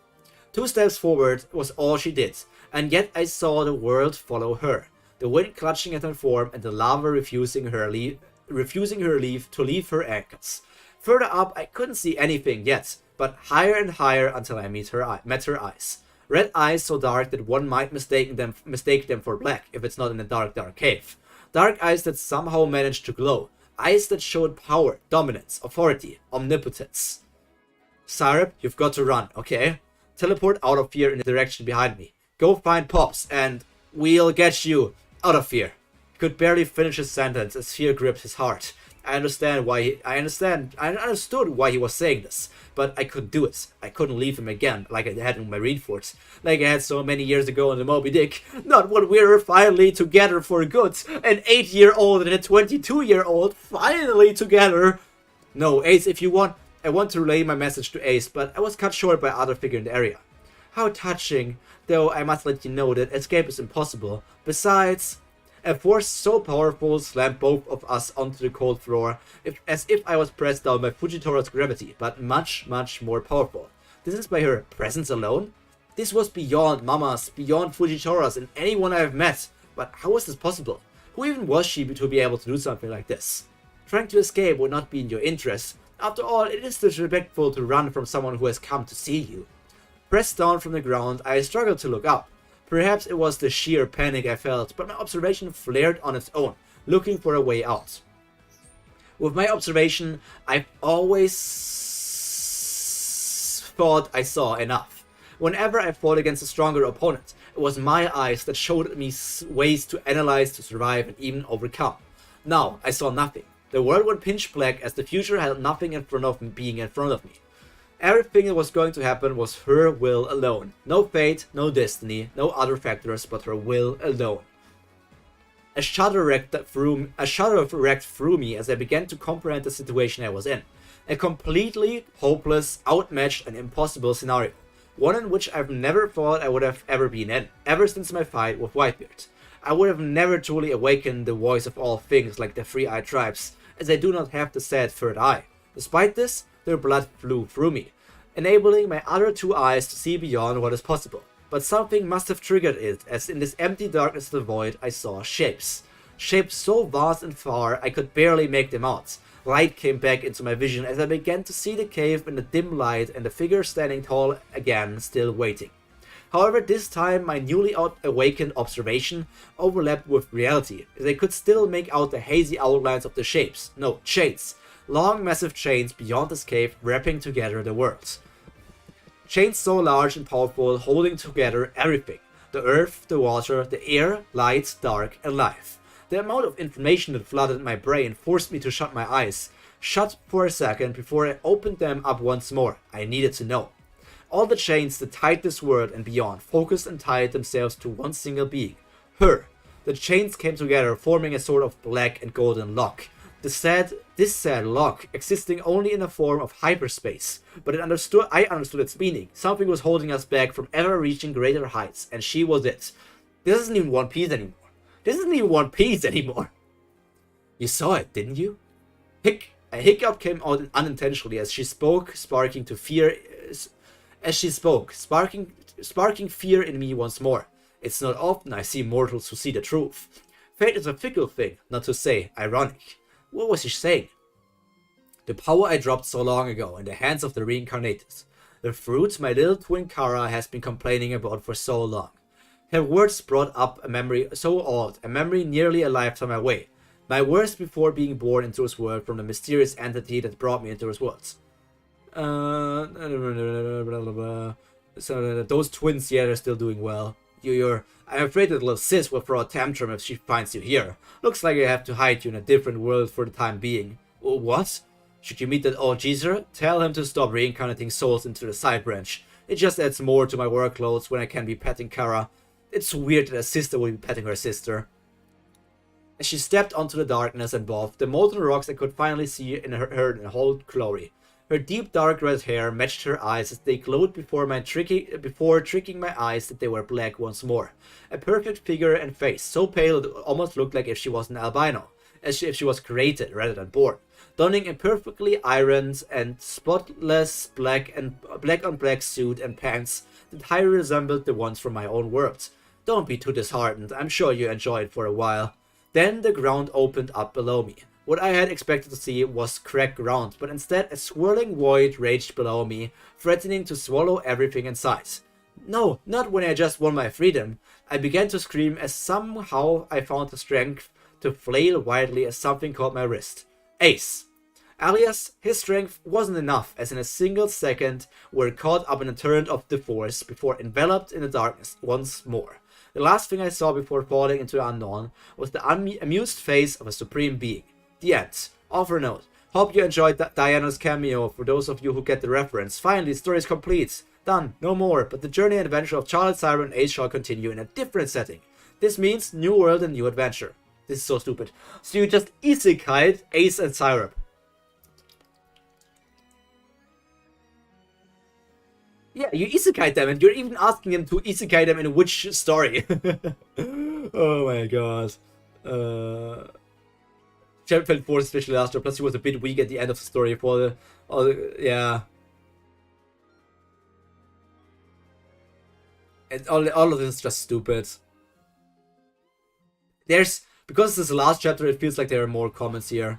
[SPEAKER 1] 2 steps forward was all she did, and yet I saw the world follow her, the wind clutching at her form and the lava refusing her to leave her ankles. Further up I couldn't see anything yet, but higher and higher until I met her eyes. Red eyes so dark that one might mistake them for black if it's not in a dark cave. Dark eyes that somehow managed to glow. Eyes that showed power, dominance, authority, omnipotence. Syrup, you've got to run, okay? Teleport out of here in the direction behind me. Go find Pops and we'll get you out of here. He could barely finish his sentence as fear gripped his heart. I understood why he was saying this, but I couldn't do it. I couldn't leave him again like I had in my Reed Fort, like I had so many years ago in the Moby Dick. Not when we were finally together for good. An 8-year-old and a 22-year-old finally together. No, Ace, if you want, I want to relay my message to Ace, but I was cut short by other figure in the area. How touching, though I must let you know that escape is impossible. Besides, a force so powerful slammed both of us onto the cold floor, as if I was pressed down by Fujitora's gravity, but much, much more powerful. This is by her presence alone? This was beyond Mama's, beyond Fujitora's, and anyone I have met. But how was this possible? Who even was she to be able to do something like this? Trying to escape would not be in your interest. After all, it is disrespectful to run from someone who has come to see you. Pressed down from the ground, I struggled to look up. Perhaps it was the sheer panic I felt, but my observation flared on its own, looking for a way out. With my observation, I've always thought I saw enough. Whenever I fought against a stronger opponent, it was my eyes that showed me ways to analyze, to survive, and even overcome. Now, I saw nothing. The world went pitch black as the future had nothing in front of me being in front of me. Everything that was going to happen was her will alone. No fate, no destiny, no other factors but her will alone. A shudder wrecked through me as I began to comprehend the situation I was in. A completely hopeless, outmatched and impossible scenario. One in which I've never thought I would have ever been in, ever since my fight with Whitebeard. I would have never truly awakened the voice of all things like the three-eyed tribes, as I do not have the said third eye. Despite this, their blood flew through me, enabling my other two eyes to see beyond what is possible. But something must have triggered it, as in this empty darkness of the void I saw shapes. Shapes so vast and far I could barely make them out. Light came back into my vision as I began to see the cave in the dim light and the figure standing tall again, still waiting. However, this time my newly awakened observation overlapped with reality, as I could still make out the hazy outlines of the shapes. No, chains. Long, massive chains beyond this cave wrapping together the worlds. Chains so large and powerful, holding together everything. The earth, the water, the air, light, dark, and life. The amount of information that flooded my brain forced me to shut my eyes. Shut for a second before I opened them up once more. I needed to know. All the chains that tied this world and beyond focused and tied themselves to one single being. Her. The chains came together, forming a sort of black and golden lock. This said lock, existing only in the form of hyperspace. But I understood its meaning. Something was holding us back from ever reaching greater heights, and she was it. This isn't even One Piece anymore. You saw it, didn't you? A hiccup came out unintentionally as she spoke, sparking fear in me once more. It's not often I see mortals who see the truth. Fate is a fickle thing, not to say ironic. What was she saying? The power I dropped so long ago in the hands of the reincarnated. The fruit my little twin Kara has been complaining about for so long. Her words brought up a memory so old, a memory nearly a lifetime away. My worst before being born into this world from the mysterious entity that brought me into this world. So those twins, yeah, they're still doing well. I'm afraid that little sis will throw a tantrum if she finds you here. Looks like I have to hide you in a different world for the time being. What? Should you meet that old geezer? Tell him to stop reincarnating souls into the side branch. It just adds more to my workloads when I can be petting Kara. It's weird that a sister will be petting her sister. As she stepped onto the darkness above, the molten rocks I could finally see in her in whole glory. Her deep dark red hair matched her eyes as they glowed before tricking my eyes that they were black once more. A perfect figure and face, so pale it almost looked like if she was an albino, if she was created rather than born. Donning a perfectly ironed and spotless black on black suit and pants that highly resembled the ones from my own world. Don't be too disheartened, I'm sure you enjoy it for a while. Then the ground opened up below me. What I had expected to see was cracked ground, but instead a swirling void raged below me, threatening to swallow everything in sight. No, not when I just won my freedom. I began to scream as somehow I found the strength to flail wildly as something caught my wrist. Ace. Alias, his strength wasn't enough, as in a single second we're caught up in a torrent of the force before enveloped in the darkness once more. The last thing I saw before falling into the unknown was the amused face of a supreme being. The end. Offer note. Hope you enjoyed Diana's cameo. For those of you who get the reference. Finally, the story is complete. Done. No more. But the journey and adventure of Charlotte, Cyber, and Ace shall continue in a different setting. This means new world and new adventure. This is so stupid. So you just isekai'd Ace and Syrup. Yeah, you isekai them, and you're even asking them to isekai them in which story. Oh my god. Champ felt forced especially last year, plus he was a bit weak at the end of the story for yeah. And all of this is just stupid. Because this is the last chapter, it feels like there are more comments here.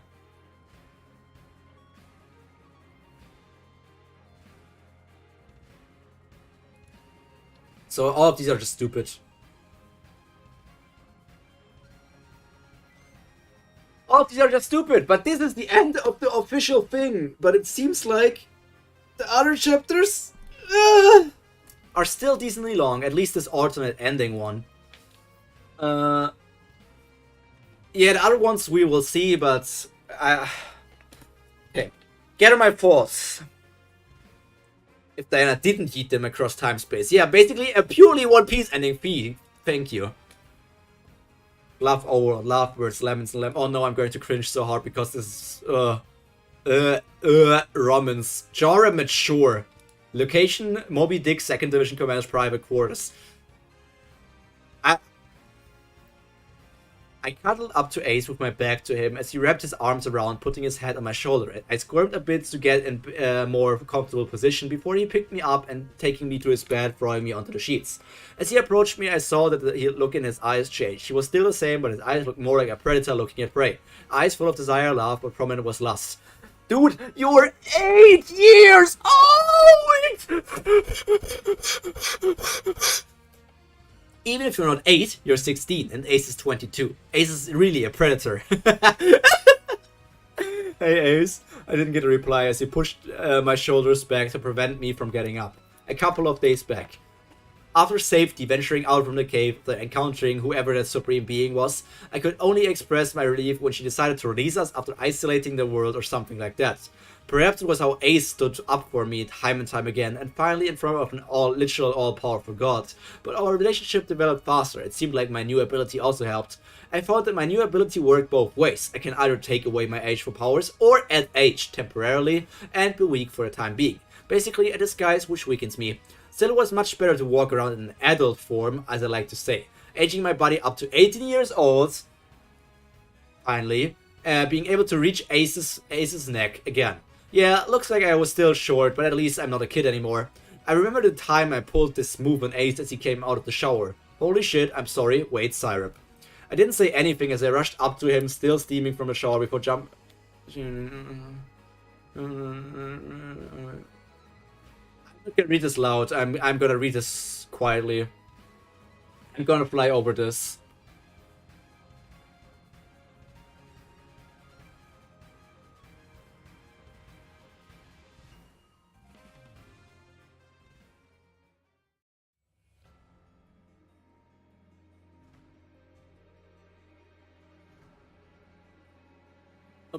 [SPEAKER 1] So all of these are just stupid. All of these are just stupid, but this is the end of the official thing. But it seems like the other chapters are still decently long, at least this alternate ending one. Yeah, the other ones we will see, but okay. Gather my thoughts. If Diana didn't eat them across time space. Yeah, basically a purely One Piece ending fee. Thank you. Love overall, love words, lemons and lemon. Oh no, I'm going to cringe so hard because this is Romans. Jara mature. Location Moby Dick 2nd Division Commander's private quarters. I cuddled up to Ace with my back to him as he wrapped his arms around, putting his head on my shoulder. I squirmed a bit to get in a more comfortable position before he picked me up and taking me to his bed, throwing me onto the sheets. As he approached me, I saw that the look in his eyes changed. He was still the same, but his eyes looked more like a predator looking at prey. Eyes full of desire, love, but prominent was lust. Dude, you're 8 years old! Even if you're not 8, you're 16, and Ace is 22. Ace is really a predator. Hey Ace, I didn't get a reply as he pushed my shoulders back to prevent me from getting up. A couple of days back. After safety venturing out from the cave after encountering whoever that supreme being was, I could only express my relief when she decided to release us after isolating the world or something like that. Perhaps it was how Ace stood up for me time and time again, and finally in front of an literal all-powerful god. But our relationship developed faster. It seemed like my new ability also helped. I found that my new ability worked both ways. I can either take away my ageful powers or add age temporarily and be weak for the time being. Basically a disguise which weakens me. Still, it was much better to walk around in an adult form, as I like to say. Aging my body up to 18 years old, finally, being able to reach Ace's neck again. Yeah, looks like I was still short, but at least I'm not a kid anymore. I remember the time I pulled this move on Ace as he came out of the shower. Holy shit, I'm sorry, wait, Syrup. I didn't say anything as I rushed up to him, still steaming from the shower before jump. I'm not gonna read this loud, I'm gonna read this quietly. I'm gonna fly over this.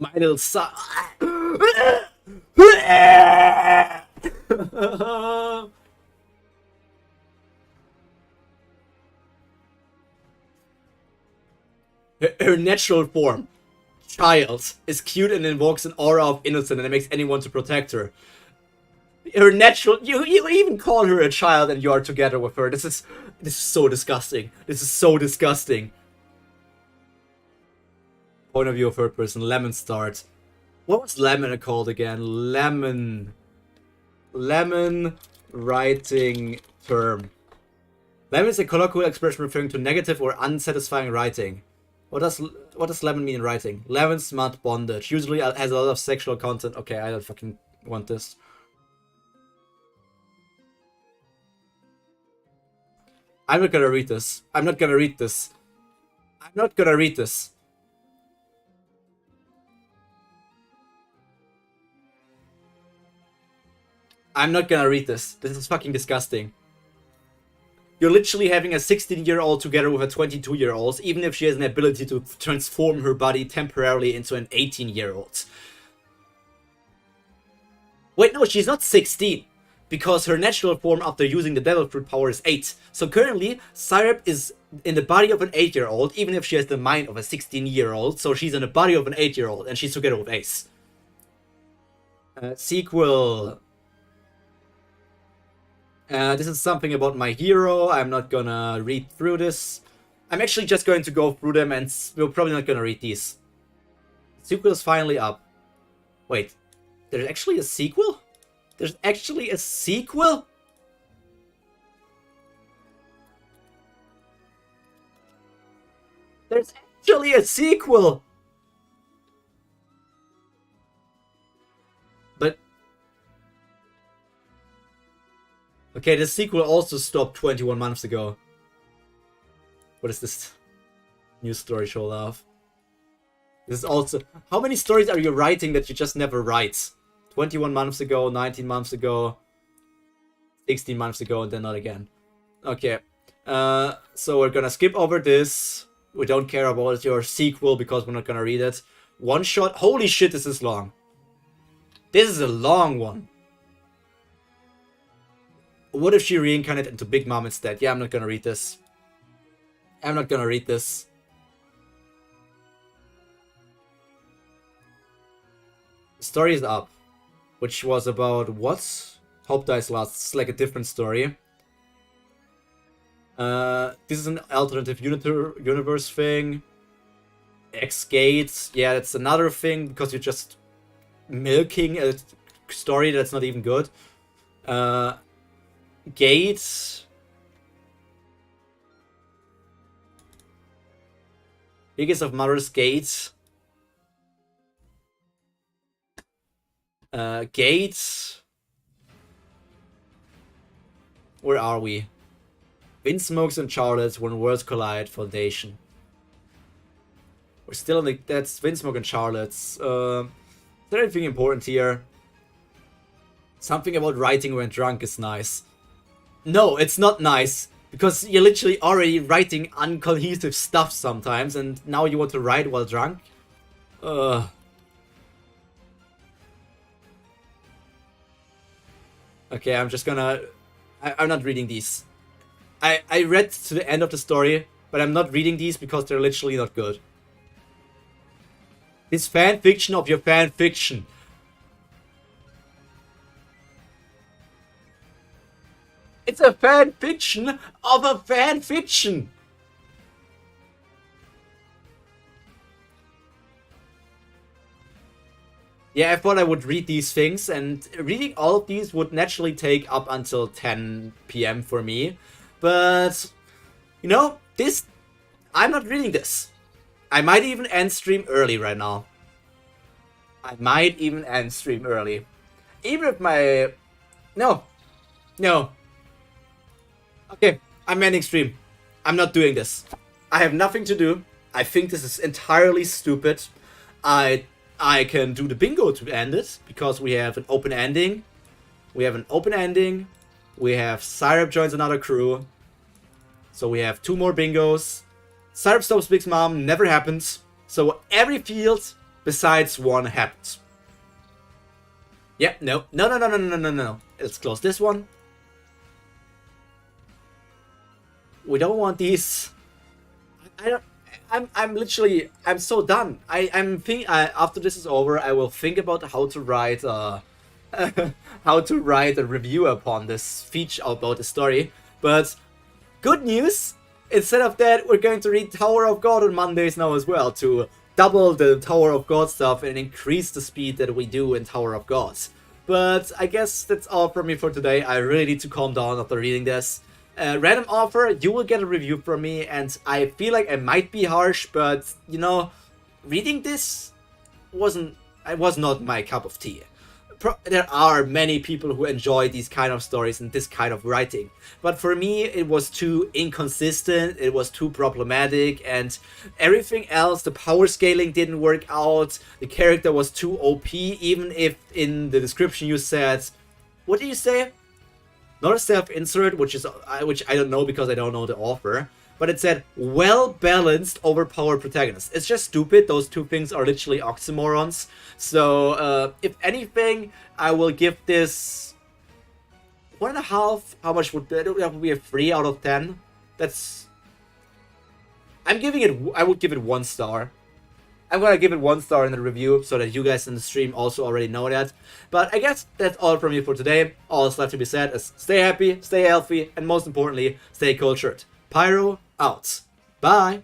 [SPEAKER 1] My little son. Her natural form, child, is cute and invokes an aura of innocence and it makes anyone to protect her. Her natural, you even call her a child and you are together with her. This is so disgusting. This is so disgusting. Point of view of third person, Lemon start. What was Lemon called again? Lemon writing term. Lemon is a colloquial expression referring to negative or unsatisfying writing. What does lemon mean in writing? Lemon smut bondage. Usually has a lot of sexual content. Okay, I don't fucking want this. I'm not gonna read this. I'm not gonna read this. I'm not gonna read this. I'm not gonna read this. This is fucking disgusting. You're literally having a 16-year-old together with a 22-year-old, even if she has an ability to transform her body temporarily into an 18-year-old. Wait, no, she's not 16. Because her natural form after using the Devil Fruit power is 8. So currently, Syrup is in the body of an 8-year-old, even if she has the mind of a 16-year-old. So she's in the body of an 8-year-old, and she's together with Ace. Sequel. This is something about my hero. I'm not gonna read through this. I'm actually just going to go through them, and we're probably not gonna read these. Sequel is finally up. Wait, there's actually a sequel? There's actually a sequel? There's actually a sequel! But... okay, the sequel also stopped 21 months ago. What is this? New story show love. This is also... how many stories are you writing that you just never write? 21 months ago, 19 months ago, 16 months ago, and then not again. Okay. So we're gonna skip over this. We don't care about your sequel because we're not gonna read it. One shot. Holy shit, this is long. This is a long one. What if she reincarnated into Big Mom instead? Yeah, I'm not gonna read this. I'm not gonna read this. The story is up. Which was about what? Hope Dies Last. It's like a different story. This is an alternative universe thing. X Gates, yeah, that's another thing because you're just milking a story that's not even good. Gates. Biggest of Mother's Gates. Gates. Where are we? Wind Smokes and Charlotte when worlds collide. Foundation. We're still in the... That's Windsmoke and Charlotte's. Is there anything important here? Something about writing when drunk is nice. No, it's not nice. Because you're literally already writing uncohesive stuff sometimes, and now you want to write while drunk? Okay, I'm just gonna... I'm not reading these. I read to the end of the story, but I'm not reading these because they're literally not good. This fan fiction of your fan fiction. It's a fan fiction of a fan fiction. Yeah, I thought I would read these things, and reading all of these would naturally take up until 10 p.m. for me. But, you know, this... I'm not reading this. I might even end stream early right now. I might even end stream early. Even if my... No. No. Okay, I'm ending stream. I'm not doing this. I have nothing to do. I think this is entirely stupid. I can do the bingo to end it, because we have an open ending. We have Syrup joins another crew. So we have 2 more bingos. Syrup stops Big's mom, never happens. So every field besides 1 happens. Yeah, no. Let's close this one. We don't want these. I'm literally, I'm so done. After this is over, I will think about how to write how to write a review upon this feature about the story. But good news, instead of that, we're going to read Tower of God on Mondays now as well, to double the Tower of God stuff and increase the speed that we do in Tower of God. But I guess that's all from me for today. I really need to calm down after reading this. Random offer, you will get a review from me, and I feel like I might be harsh, but, you know, reading this was not my cup of tea. There are many people who enjoy these kind of stories and this kind of writing, but for me it was too inconsistent, it was too problematic, and everything else, the power scaling didn't work out, the character was too OP, even if in the description you said, what did you say? Not a self-insert, which I don't know because I don't know the author, but it said well-balanced, overpowered protagonist. It's just stupid. Those two things are literally oxymorons. So, if anything, I will give this 1.5. How much would that would be? A 3 out of 10. That's... I would give it 1 star. I'm gonna give it 1 star in the review so that you guys in the stream also already know that. But I guess that's all from me for today. All that's left to be said is stay happy, stay healthy, and most importantly, stay cultured. Pyro out. Bye.